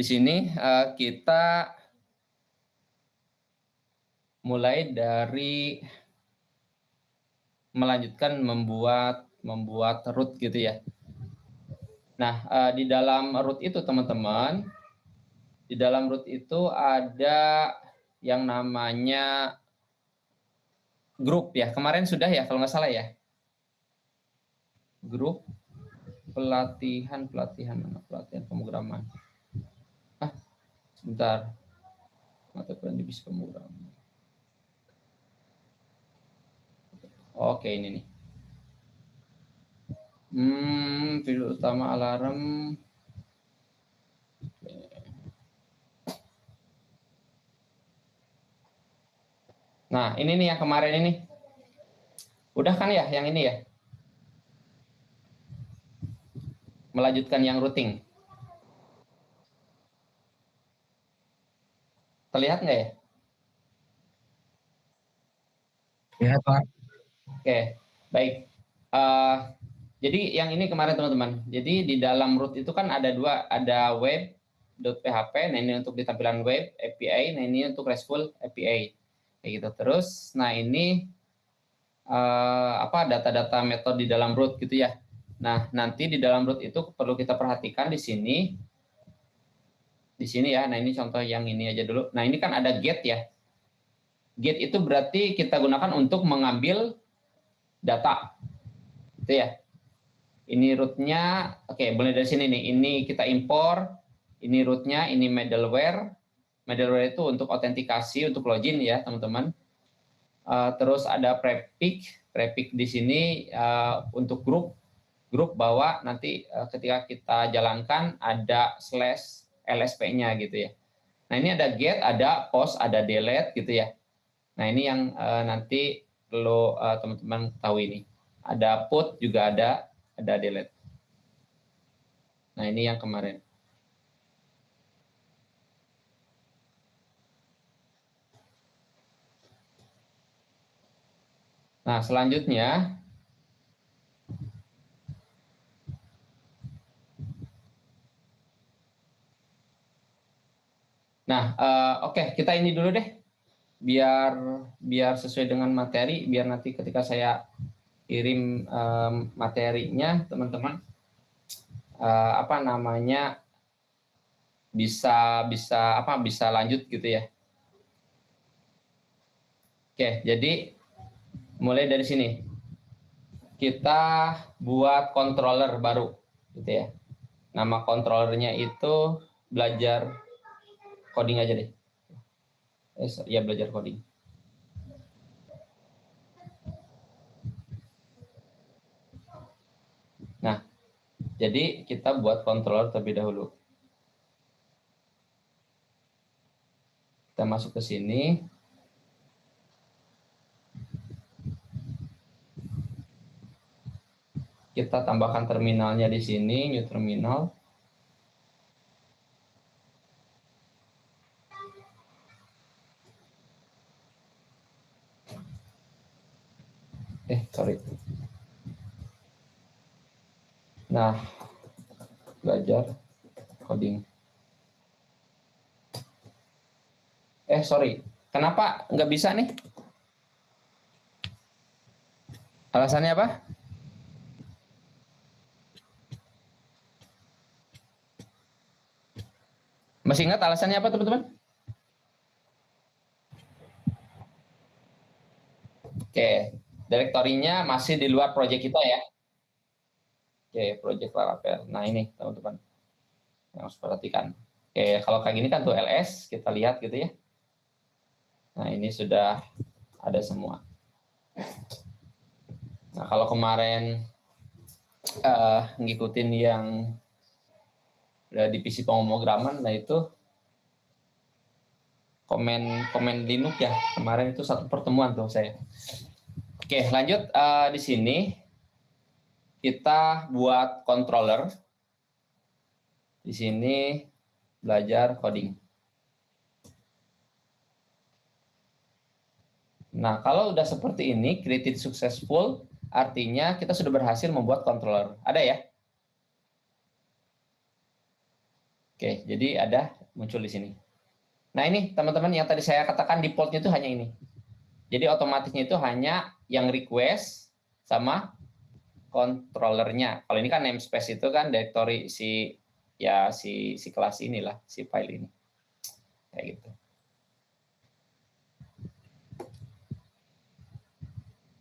sini kita mulai dari melanjutkan membuat root gitu ya. Nah, di dalam root itu teman-teman, di dalam root itu ada yang namanya grup ya. Kemarin sudah ya kalau nggak salah ya. Grup pelatihan mana pelatihan pemrograman. Sebentar. Mata kuliah divisi pemrograman. Oke, ini nih. Video utama alarm. Nah, ini nih yang kemarin ini. Udah kan ya yang ini ya? Melanjutkan yang routing. Terlihat nggak ya? Lihat, Pak. Oke, baik. Jadi yang ini kemarin teman-teman. Jadi di dalam root itu kan ada dua, ada web.php, nah ini untuk di tampilan web API, nah ini untuk RESTful API. Kayak gitu. Terus, nah ini data-data metode di dalam root gitu ya. Nah, nanti di dalam root itu perlu kita perhatikan di sini. Di sini ya. Nah, ini contoh yang ini aja dulu. Nah, ini kan ada get ya. Get itu berarti kita gunakan untuk mengambil data. Itu ya. Ini rootnya, oke, boleh dari sini nih. Ini kita impor, ini rootnya, ini middleware. Middleware itu untuk autentikasi, untuk login ya, teman-teman. Terus ada prefix di sini untuk grup bahwa nanti ketika kita jalankan ada slash lsp-nya gitu ya. Nah ini ada get, ada post, ada delete gitu ya. Nah ini yang nanti perlu teman-teman tahu ini. Ada put juga ada delete. Nah ini yang kemarin. Nah selanjutnya oke, kita ini dulu deh, biar sesuai dengan materi, biar nanti ketika saya kirim materinya teman-teman bisa lanjut gitu ya. Oke, jadi mulai dari sini kita buat controller baru gitu ya. Nama controllernya itu belajar coding aja deh. Ya belajar coding. Nah, jadi kita buat controller terlebih dahulu. Kita masuk ke sini. Kita tambahkan terminalnya di sini, new terminal. Sorry. Nah, belajar coding. Sorry. Kenapa nggak bisa nih? Alasannya apa? Masih ingat alasannya apa, teman-teman? Oke, direktorinya masih di luar proyek kita ya. Oke, proyek Laravel. Nah, ini teman-teman yang harus perhatikan. Oke, kalau kayak gini kan tuh LS, kita lihat gitu ya. Nah, ini sudah ada semua. Nah, kalau kemarin ngikutin yang divisi pemrograman, nah itu komen Linux ya. Kemarin itu satu pertemuan tuh saya. Oke, lanjut di sini kita buat controller. Di sini belajar coding. Nah, kalau udah seperti ini, created successful, artinya kita sudah berhasil membuat controller. Ada ya? Oke, jadi ada muncul di sini. Nah, ini teman-teman yang tadi saya katakan defaultnya itu hanya ini. Jadi otomatisnya itu hanya yang request sama controllernya. Kalau ini kan namespace itu kan directory si kelas inilah, si file ini. Kayak gitu.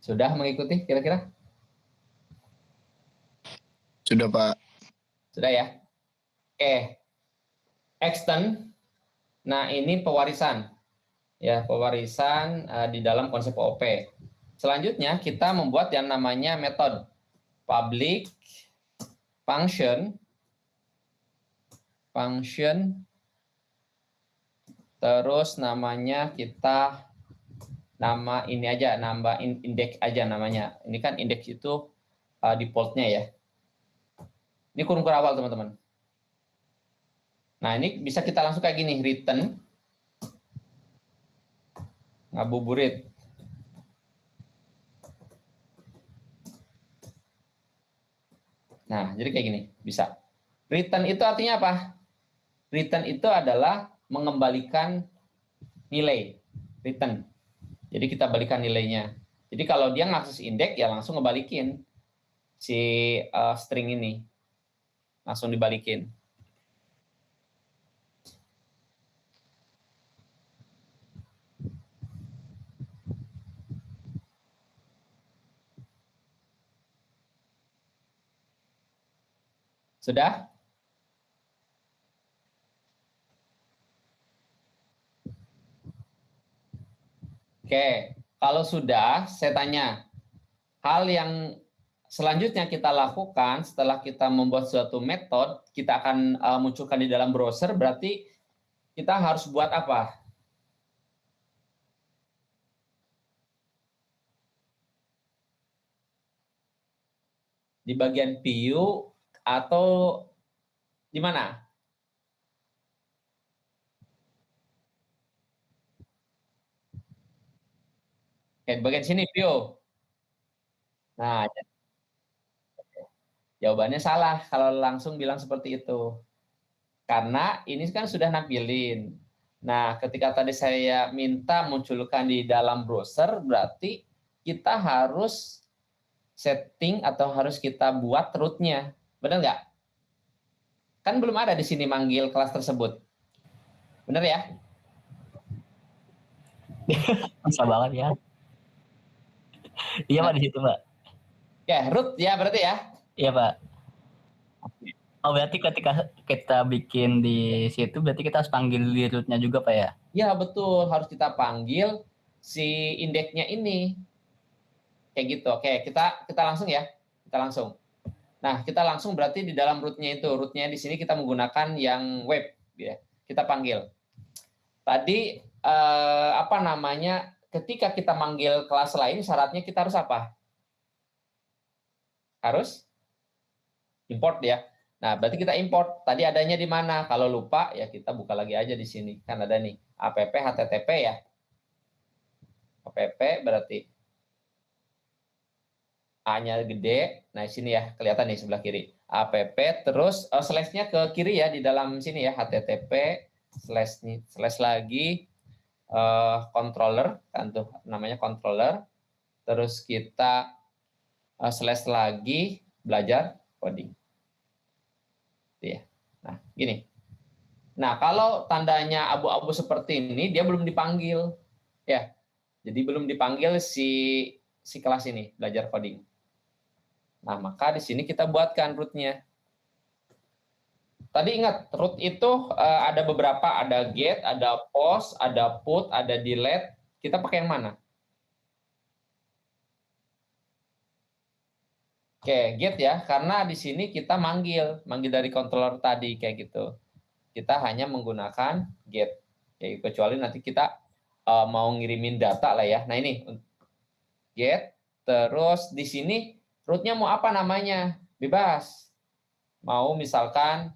Sudah mengikuti kira-kira? Sudah, Pak. Sudah ya? Oke. Extend. Nah, ini pewarisan. Ya, pewarisan di dalam konsep OOP. Selanjutnya kita membuat yang namanya metode public function terus namanya kita nama ini aja, nambah index aja namanya. Ini kan index itu defaultnya ya. Ini kurung awal teman-teman. Nah, ini bisa kita langsung kayak gini, return ngabuburit. Nah, jadi kayak gini, bisa. Return itu artinya apa? Return itu adalah mengembalikan nilai, return. Jadi kita balikan nilainya. Jadi kalau dia ngakses indeks, ya langsung ngebalikin si string ini. Langsung dibalikin. Sudah? Oke, kalau sudah, saya tanya, hal yang selanjutnya kita lakukan setelah kita membuat suatu metode, kita akan munculkan di dalam browser, berarti kita harus buat apa? Di bagian view atau di mana? Oke, di bagian sini view. Nah, jawabannya salah kalau langsung bilang seperti itu. Karena ini kan sudah nampilin. Nah, ketika tadi saya minta munculkan di dalam browser, berarti kita harus setting atau harus kita buat root-nya. Benar nggak? Kan belum ada di sini manggil kelas tersebut. Benar ya? Bisa banget ya. Iya, Pak, di situ, Pak. Ya, root ya berarti ya. Iya, Pak. Oh, berarti ketika kita bikin di situ, berarti kita harus panggil di root-nya juga, Pak ya? Ya, betul. Harus kita panggil si indeksnya ini. Kayak gitu. Oke, kita langsung ya. Kita langsung. Nah, kita langsung berarti di dalam root-nya itu. Root-nya di sini kita menggunakan yang web. Ya. Kita panggil. Tadi, apa namanya, ketika kita manggil kelas lain, syaratnya kita harus apa? Harus import ya. Nah, berarti kita import. Tadi adanya di mana? Kalau lupa, ya kita buka lagi aja di sini. Kan ada nih, app http ya. App berarti A-nya gede. Nah, di sini ya, kelihatan nih sebelah kiri. App, terus slash-nya ke kiri ya, di dalam sini ya, http, slash lagi, controller, kan tuh namanya controller. Terus kita slash lagi, belajar coding. Ya. Nah, gini. Nah, kalau tandanya abu-abu seperti ini, dia belum dipanggil. Ya. Jadi belum dipanggil si kelas ini, belajar coding. Nah, maka di sini kita buatkan root-nya. Tadi ingat, root itu ada beberapa, ada get, ada post, ada put, ada delete. Kita pakai yang mana? Oke, get ya, karena di sini kita manggil dari controller tadi kayak gitu. Kita hanya menggunakan get. Oke, kecuali nanti kita mau ngirimin data lah ya. Nah, ini get, terus di sini rootnya mau apa namanya? Bebas. Mau misalkan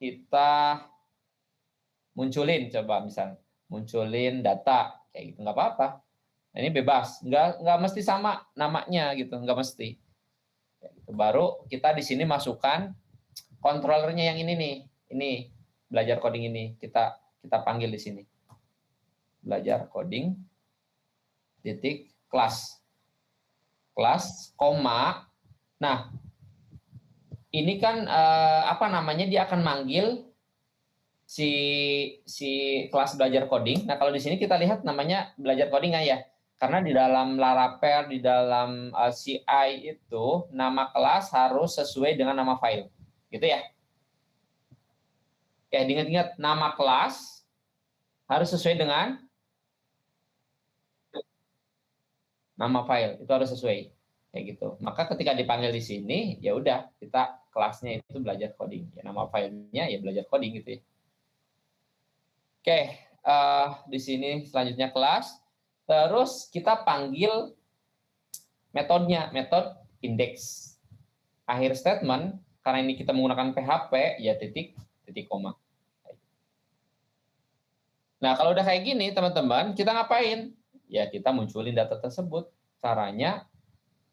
kita munculin, coba misalnya munculin data kayak gitu, nggak apa-apa. Nah, ini bebas, nggak mesti sama namanya gitu, nggak mesti. Baru kita di sini masukkan controllernya yang ini nih, ini belajar coding ini kita panggil di sini belajar coding titik kelas koma. Nah ini kan apa namanya, dia akan manggil si kelas belajar coding. Nah kalau di sini kita lihat namanya belajar coding kan ya, karena di dalam Laravel, di dalam CI itu nama kelas harus sesuai dengan nama file, gitu ya. Oke, ingat-ingat nama kelas harus sesuai dengan nama file, itu harus sesuai kayak gitu. Maka ketika dipanggil di sini, ya udah kita kelasnya itu belajar coding, ya nama filenya ya belajar coding gitu ya. Oke, di sini selanjutnya kelas. Terus kita panggil metodenya, metode index. Akhir statement, karena ini kita menggunakan PHP, ya titik koma. Nah, kalau udah kayak gini, teman-teman, kita ngapain? Ya, kita munculin data tersebut. Caranya,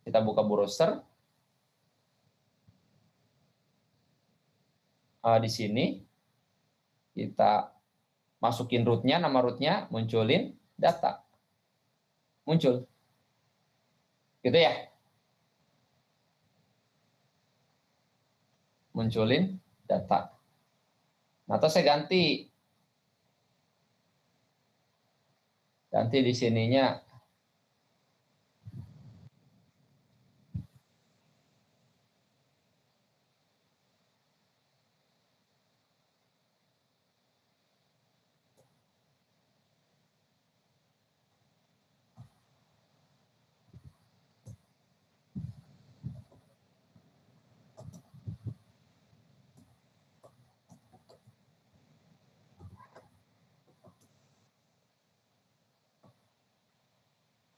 kita buka browser. Di sini, kita masukin rootnya, nama rootnya, munculin data. Muncul. Gitu ya. Munculin data. Nah, atau saya ganti di sininya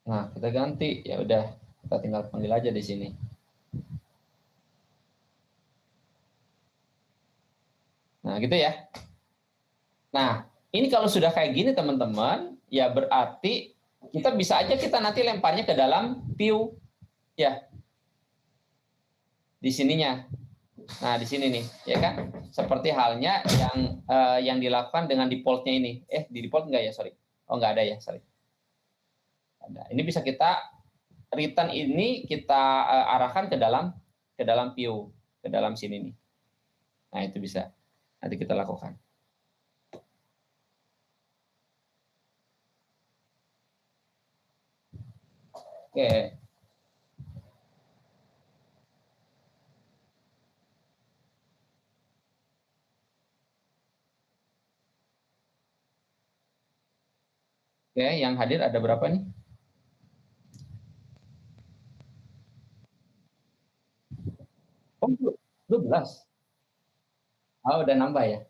nah kita ganti, ya udah kita tinggal panggil aja di sini. Nah, gitu ya. Nah, ini kalau sudah kayak gini teman-teman, ya berarti kita bisa aja kita nanti lemparnya ke dalam view ya. Di sininya. Nah, di sini nih, ya kan? Seperti halnya yang dilakukan dengan default-nya ini. Di default enggak ya, sorry. Oh, enggak ada ya, sorry. Ada. Ini bisa kita return ini kita arahkan ke dalam view, ke dalam sini nih. Nah, itu bisa. Nanti kita lakukan. Oke. Oke, yang hadir ada berapa nih? Oh, 12. Oh, udah nambah ya,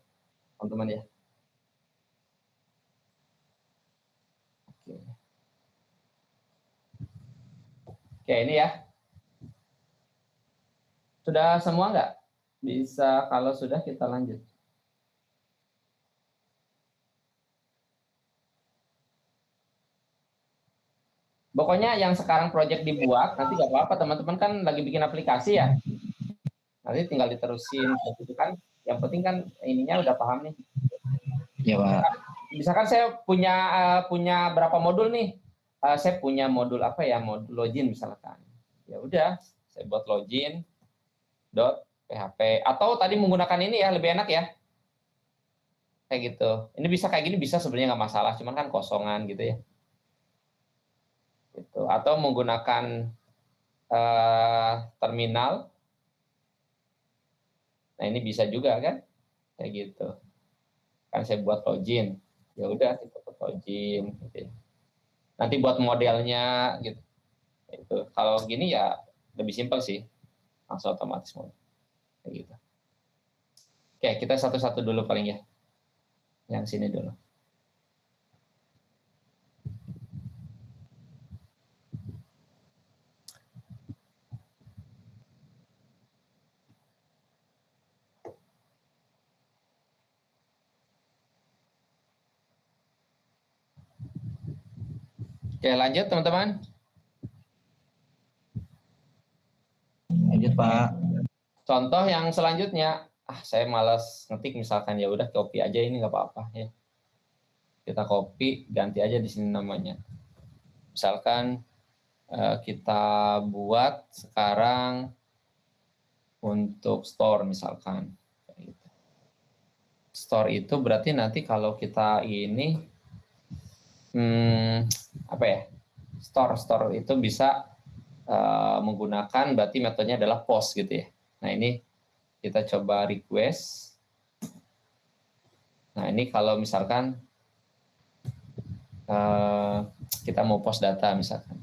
teman-teman ya. Oke. Oke, ini ya. Sudah semua nggak? Bisa, kalau sudah kita lanjut. Pokoknya yang sekarang project dibuat, nanti nggak apa-apa, teman-teman kan lagi bikin aplikasi ya. Nanti tinggal diterusin, gitu kan. Yang penting kan ininya udah paham nih. Ya, Pak. Misalkan saya punya berapa modul nih? Saya punya modul apa ya? Modul login misalkan. Ya udah, saya buat login .php atau tadi menggunakan ini ya, lebih enak ya. Kayak gitu. Ini bisa kayak gini, bisa sebenarnya nggak masalah, cuman kan kosongan gitu ya. Gitu. Atau menggunakan terminal. Nah, ini bisa juga kan? Kayak gitu. Kan saya buat login. Ya udah, kita buat login gitu ya. Nanti buat modelnya gitu. Itu kalau gini ya lebih simpel sih. Langsung otomatis model. Kayak gitu. Oke, kita satu-satu dulu paling ya. Yang sini dulu. Oke, lanjut teman-teman. Lanjut Pak. Contoh yang selanjutnya, saya malas ngetik misalkan, ya udah copy aja ini nggak apa-apa ya. Kita copy, ganti aja di sini namanya. Misalkan kita buat sekarang untuk store misalkan. Store itu berarti nanti kalau kita ini apa ya? Store itu bisa menggunakan berarti metodenya adalah post gitu ya. Nah, ini kita coba request. Nah, ini kalau misalkan kita mau post data misalkan.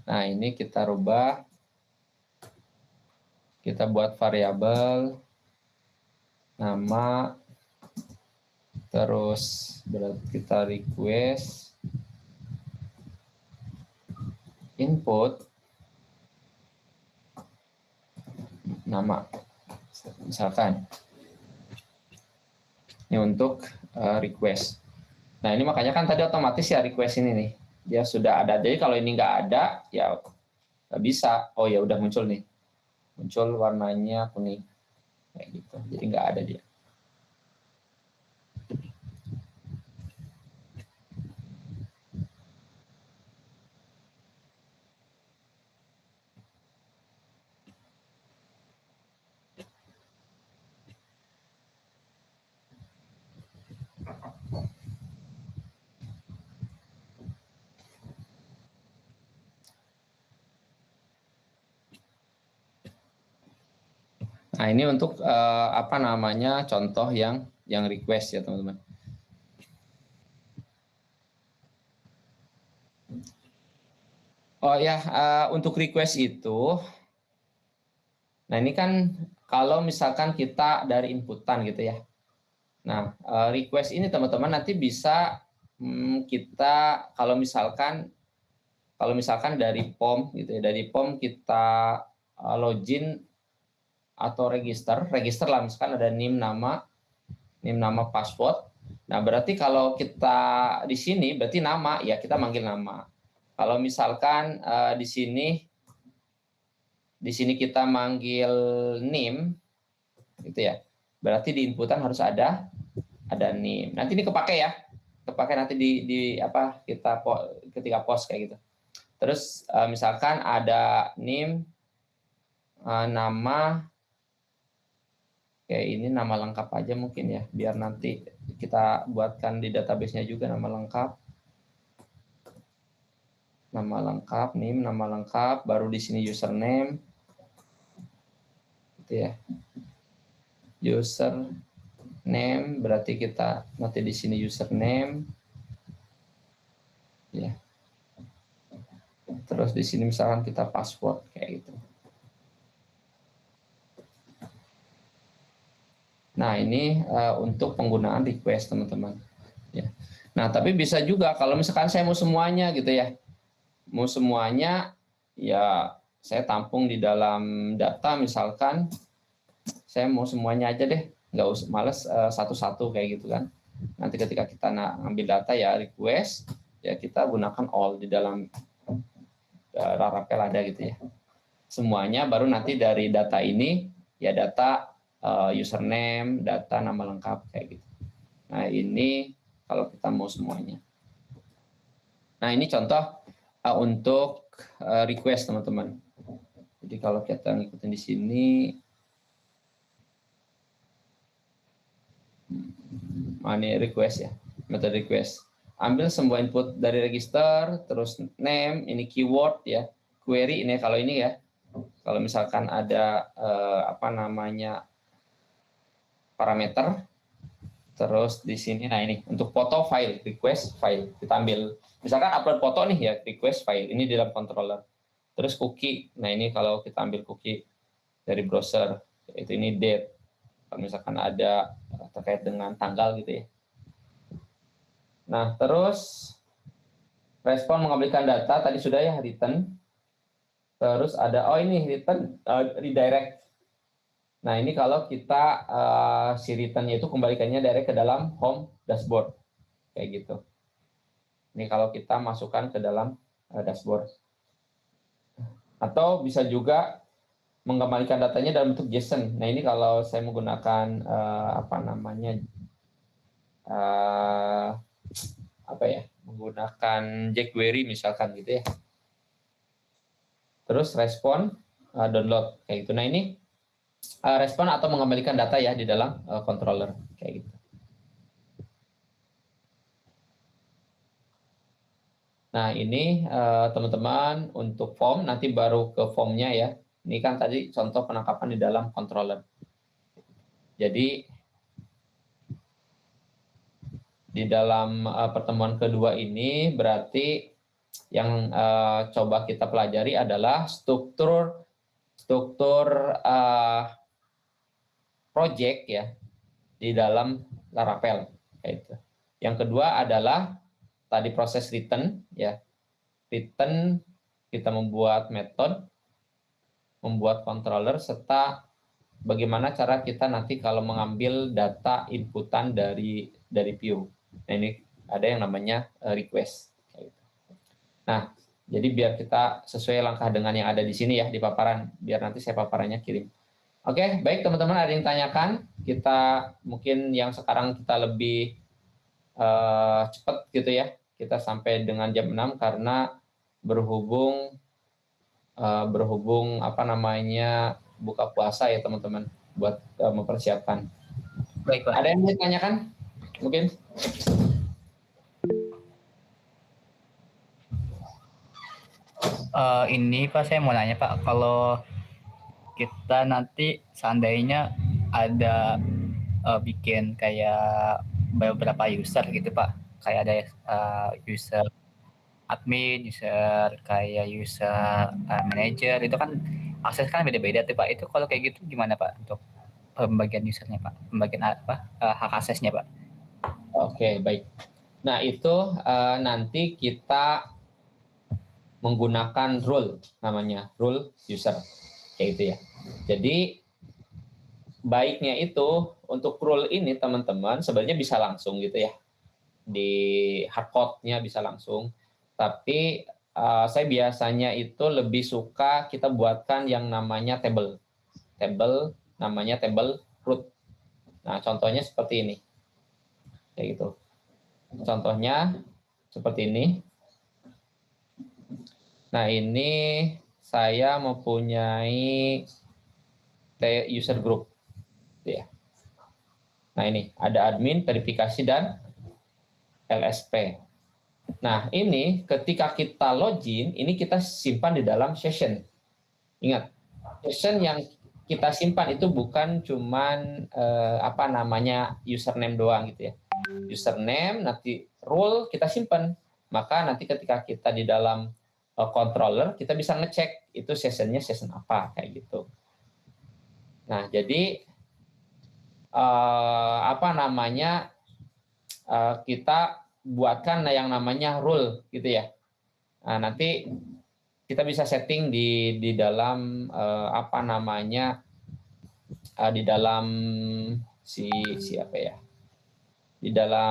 Nah, ini kita rubah. Kita buat variabel nama, terus berarti kita request input nama misalkan. Ini untuk request. Nah, ini makanya kan tadi otomatis ya request ini nih. Dia sudah ada. Jadi kalau ini nggak ada, ya nggak bisa. Oh ya udah muncul nih. Muncul warnanya kuning. Kayak gitu. Jadi nggak ada dia. Nah, ini untuk apa namanya contoh yang request ya teman-teman. Oh ya, untuk request itu, nah ini kan kalau misalkan kita dari inputan gitu ya. Nah, request ini teman-teman nanti bisa kita kalau misalkan dari POM gitu ya, dari POM kita login atau register lah misalkan ada NIM nama password. Nah, berarti kalau kita di sini berarti nama ya kita manggil nama. Kalau misalkan di sini kita manggil NIM gitu ya. Berarti di inputan harus ada NIM. Nanti ini kepake ya. Kepake nanti di apa kita ketika post kayak gitu. Terus misalkan ada NIM nama kayak ini nama lengkap aja mungkin ya, biar nanti kita buatkan di database-nya juga nama lengkap. Nama lengkap, NIM, nama lengkap, baru di sini username. Gitu ya. Username berarti kita nanti di sini username. Ya. Terus di sini misalkan kita password kayak gitu. Nah, ini untuk penggunaan request, teman-teman. Ya. Nah, tapi bisa juga kalau misalkan saya mau semuanya gitu ya. Mau semuanya, ya saya tampung di dalam data misalkan. Saya mau semuanya aja deh. Nggak usah, males satu-satu kayak gitu kan. Nanti ketika kita ngambil data ya request, ya kita gunakan all di dalam Laravel ada gitu ya. Semuanya baru nanti dari data ini, ya data username, data nama lengkap kayak gitu. Nah, ini kalau kita mau semuanya. Nah, ini contoh untuk request teman-teman. Jadi kalau kita ngikutin di sini, ini request ya, metode request. Ambil semua input dari register, terus name, ini keyword ya, query ini kalau ini ya. Kalau misalkan ada apa namanya parameter, terus di sini, nah ini untuk foto file, request file, kita ambil, misalkan upload foto nih ya, request file, ini di dalam controller. Terus cookie, nah ini kalau kita ambil cookie dari browser, itu ini date, kalau misalkan ada terkait dengan tanggal gitu ya. Nah, terus respon mengambilkan data, tadi sudah ya, return. Terus ada, oh ini return, redirect. Nah, ini kalau kita si return-nya itu kembalikannya direct ke dalam home dashboard. Kayak gitu. Ini kalau kita masukkan ke dalam dashboard. Atau bisa juga mengembalikan datanya dalam bentuk JSON. Nah, ini kalau saya menggunakan menggunakan jQuery misalkan gitu ya. Terus respon download kayak gitu. Nah, ini respon atau mengembalikan data ya di dalam controller kayak gitu. Nah, ini teman-teman untuk form, nanti baru ke formnya ya. Ini kan tadi contoh penangkapan di dalam controller. Jadi di dalam pertemuan kedua ini berarti yang coba kita pelajari adalah struktur project ya di dalam Laravel kayak gitu. Yang kedua adalah tadi proses return ya. Return kita membuat metode, membuat controller, serta bagaimana cara kita nanti kalau mengambil data inputan dari view. Nah, ini ada yang namanya request. Nah, jadi biar kita sesuai langkah dengan yang ada di sini ya di paparan, biar nanti saya paparannya kirim. Oke, baik teman-teman, ada yang tanyakan? Kita mungkin yang sekarang kita lebih cepat gitu ya. Kita sampai dengan jam 6 karena berhubung buka puasa ya teman-teman, buat mempersiapkan. Baik, Pak. Ada yang mau ditanyakan? Mungkin? Ini Pak, saya mau nanya Pak, kalau kita nanti seandainya ada bikin kayak beberapa user gitu Pak, kayak ada user admin, user kayak user manager, itu kan akses kan beda-beda tuh Pak. Itu kalau kayak gitu gimana Pak untuk pembagian usernya Pak, pembagian hak aksesnya Pak? Oke, baik. Nah, itu nanti kita menggunakan role, namanya role user kayak gitu ya. Jadi baiknya itu untuk role ini teman-teman sebenarnya bisa langsung gitu ya, di hardcode-nya bisa langsung, tapi saya biasanya itu lebih suka kita buatkan yang namanya table namanya table root. Nah, contohnya seperti ini kayak gitu. Contohnya seperti ini. Nah, ini saya mempunyai user group ya. Nah, ini ada admin, verifikasi, dan LSP. Nah, ini ketika kita login, ini kita simpan di dalam session. Ingat, session yang kita simpan itu bukan cuman username doang gitu ya. Username, nanti role kita simpan. Maka nanti ketika kita di dalam controller, kita bisa ngecek itu sessionnya session apa kayak gitu. Nah, jadi kita buatkan yang namanya rule gitu ya. Nah, nanti kita bisa setting di dalam di dalam di dalam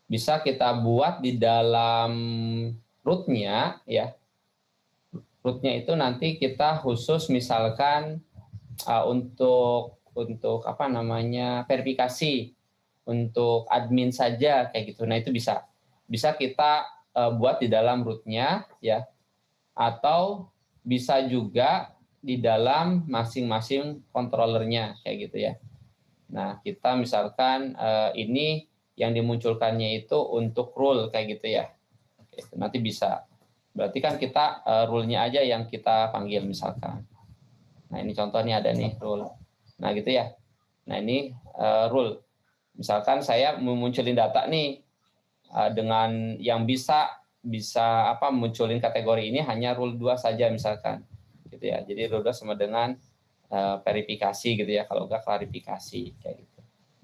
bisa kita buat di dalam rootnya ya. Rootnya itu nanti kita khusus misalkan untuk verifikasi untuk admin saja kayak gitu. Nah, itu bisa kita buat di dalam rootnya ya, atau bisa juga di dalam masing-masing controllernya kayak gitu ya. Nah, kita misalkan ini yang dimunculkannya itu untuk rule kayak gitu ya. Nanti bisa. Berarti kan kita rule-nya aja yang kita panggil misalkan. Nah, ini contohnya ada nih rule. Nah, gitu ya. Nah, ini rule. Misalkan saya memunculin data nih dengan yang bisa munculin kategori ini hanya rule 2 saja misalkan. Gitu ya. Jadi rule 2 sama dengan verifikasi gitu ya, kalau enggak klarifikasi kayak gitu.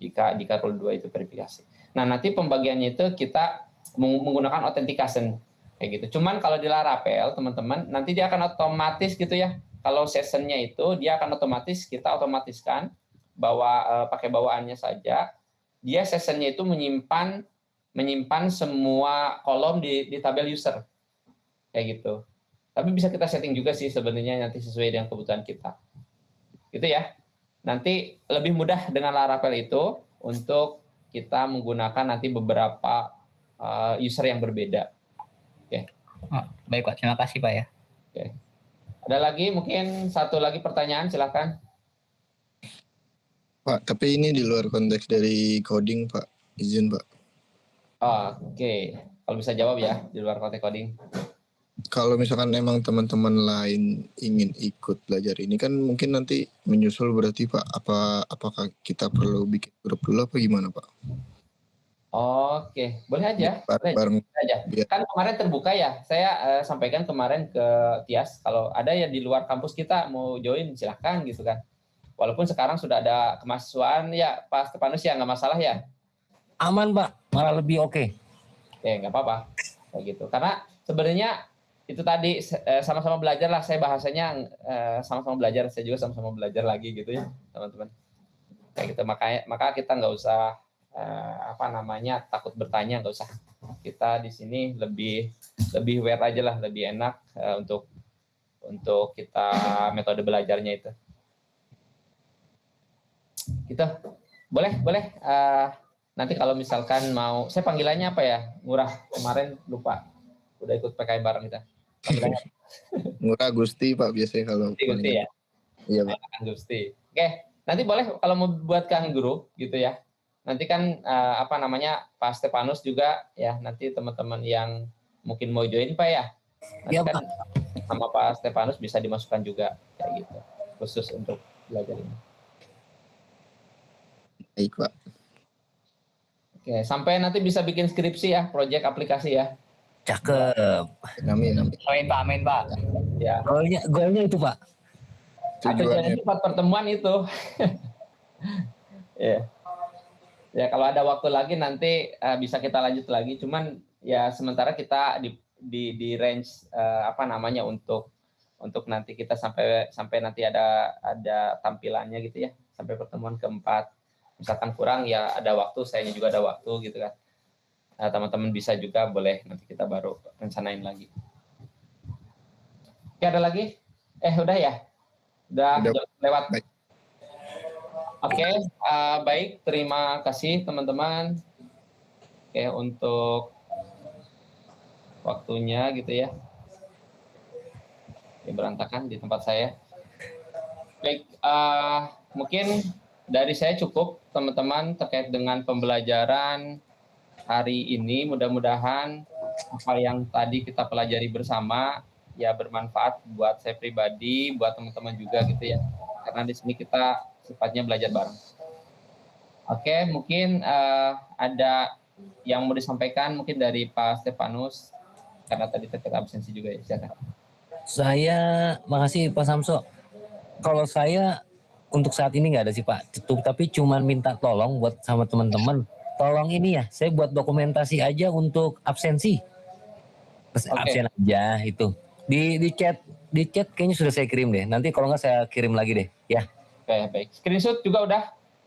Jika rule 2 itu verifikasi. Nah, nanti pembagiannya itu kita menggunakan authentication kayak gitu. Cuman kalau di Laravel, teman-teman, nanti dia akan otomatis gitu ya. Kalau sessionnya itu dia akan otomatis, kita otomatiskan pakai bawaannya saja. Dia sessionnya itu menyimpan menyimpan semua kolom di tabel user kayak gitu. Tapi bisa kita setting juga sih sebenarnya nanti sesuai dengan kebutuhan kita. Gitu ya. Nanti lebih mudah dengan Laravel itu untuk kita menggunakan nanti beberapa user yang berbeda. Oke. Oh, baik Pak, terima kasih Pak ya. Oke. Ada lagi mungkin satu lagi pertanyaan, silakan. Pak, tapi ini di luar konteks dari coding, Pak. Izin, Pak. Oke, kalau bisa jawab ya di luar konteks coding. Kalau misalkan emang teman-teman lain ingin ikut belajar ini kan mungkin nanti menyusul berarti Pak. Apakah kita perlu bikin grup dulu apa gimana Pak? Oke, boleh aja. Bareng aja. Kan kemarin terbuka ya. Saya sampaikan kemarin ke Tias kalau ada yang di luar kampus kita mau join silahkan gitu kan. Walaupun sekarang sudah ada kemahasiswaan ya Pak Stefanus ya, nggak masalah ya. Aman Pak, malah lebih oke. Nggak apa-apa kayak gitu. Karena sebenarnya itu tadi sama-sama belajar lah. Saya bahasanya sama-sama belajar. Saya juga sama-sama belajar lagi gitu ya teman-teman. Kayak gitu. Maka kita nggak usah takut bertanya, nggak usah. Kita di sini lebih aware aja lah, lebih enak untuk kita metode belajarnya itu. Gitu. Boleh. Nanti kalau misalkan mau, saya panggilannya apa ya? Ngurah, kemarin lupa. Udah ikut PKM bareng kita. Panggilannya Ngurah Gusti Pak biasanya kalau Gusti ya? Iya Pak. Gusti. Oke, nanti boleh kalau mau buatkan grup gitu ya. Nanti kan Pak Stefanus juga ya, nanti teman-teman yang mungkin mau join Pak ya. Nanti Ya, kan sama Pak Stefanus bisa dimasukkan juga kayak gitu. Khusus untuk belajar ini. Baik Pak. Oke, sampai nanti bisa bikin skripsi ya, proyek aplikasi ya. Cakep. Amin. Amin Pak. Ya. Goalnya itu Pak. Atau jangan cepat pertemuan itu. Ya. Ya kalau ada waktu lagi nanti bisa kita lanjut lagi. Cuman ya sementara kita di range untuk nanti kita sampai nanti ada tampilannya gitu ya, sampai pertemuan keempat. Misalkan kurang ya ada waktu, saya juga ada waktu gitu kan. Teman-teman bisa juga boleh, nanti kita baru rencanain lagi. Oke, ada lagi? Udah ya? Udah lewat. Baik. Oke, baik. Terima kasih teman-teman. Oke, untuk waktunya gitu ya. Berantakan di tempat saya. Baik, mungkin dari saya cukup teman-teman terkait dengan pembelajaran hari ini. Mudah-mudahan apa yang tadi kita pelajari bersama ya bermanfaat buat saya pribadi, buat teman-teman juga gitu ya. Karena di sini kita sifatnya belajar bareng. Oke, mungkin ada yang mau disampaikan mungkin dari Pak Stefanus karena tadi terkait absensi juga ya. Silakan. Saya makasih Pak Samso. Kalau saya untuk saat ini nggak ada sih Pak, tapi cuman minta tolong buat sama teman-teman. Tolong ini ya, saya buat dokumentasi aja untuk absensi. Absen aja itu. Di chat kayaknya sudah saya kirim deh. Nanti kalau nggak saya kirim lagi deh, ya. Oke, baik. Screenshot juga udah?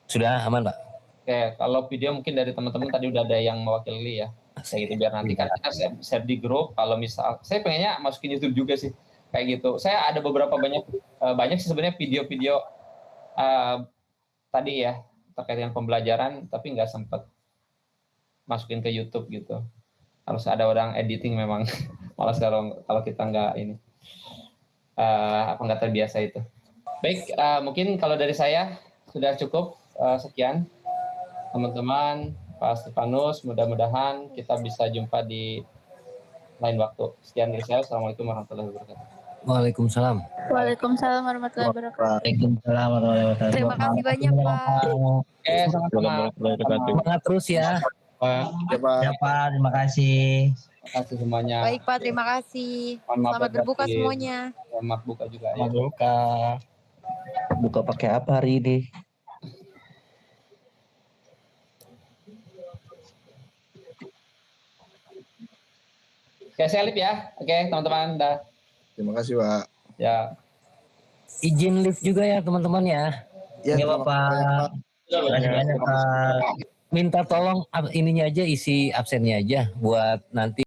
Sudah aman Pak. Oke, kalau video mungkin dari teman-teman tadi udah ada yang mewakili ya. Kayak gitu biar nanti kan kita share di grup. Kalau misal, saya pengennya masukin YouTube juga sih. Kayak gitu. Saya ada beberapa banyak sih sebenarnya video-video tadi ya terkait dengan pembelajaran, tapi nggak sempat masukin ke YouTube gitu. Harus ada orang editing memang. Malas kalau kita nggak ini nggak terbiasa itu. Baik, mungkin kalau dari saya sudah cukup. Sekian teman-teman, Pak Stefanus. Mudah-mudahan kita bisa jumpa di lain waktu. Sekian dari saya. Assalamualaikum warahmatullahi wabarakatuh. Waalaikumsalam. Waalaikumsalam warahmatullahi wabarakatuh. Waalaikumsalam warahmatullahi wabarakatuh. Terima kasih banyak Pak. Oke, sama-sama. Semangat terus ya. Ya Pak. Ya Pak, terima kasih. Terima kasih semuanya. Baik Pak, terima kasih. Mohon maaf Selamat berbuka batin. semuanya. Selamat buka juga ya. Buka. Buka pakai apa hari ini? Oke, saya live ya. Oke, teman-teman. Dah. Terima kasih Pak. Ya. Izin live juga ya teman-teman ya. Ya, Nggak apa-apa. terima kasih, Pak. Terima kasih banyak Pak. minta tolong ininya aja, isi absennya aja buat nanti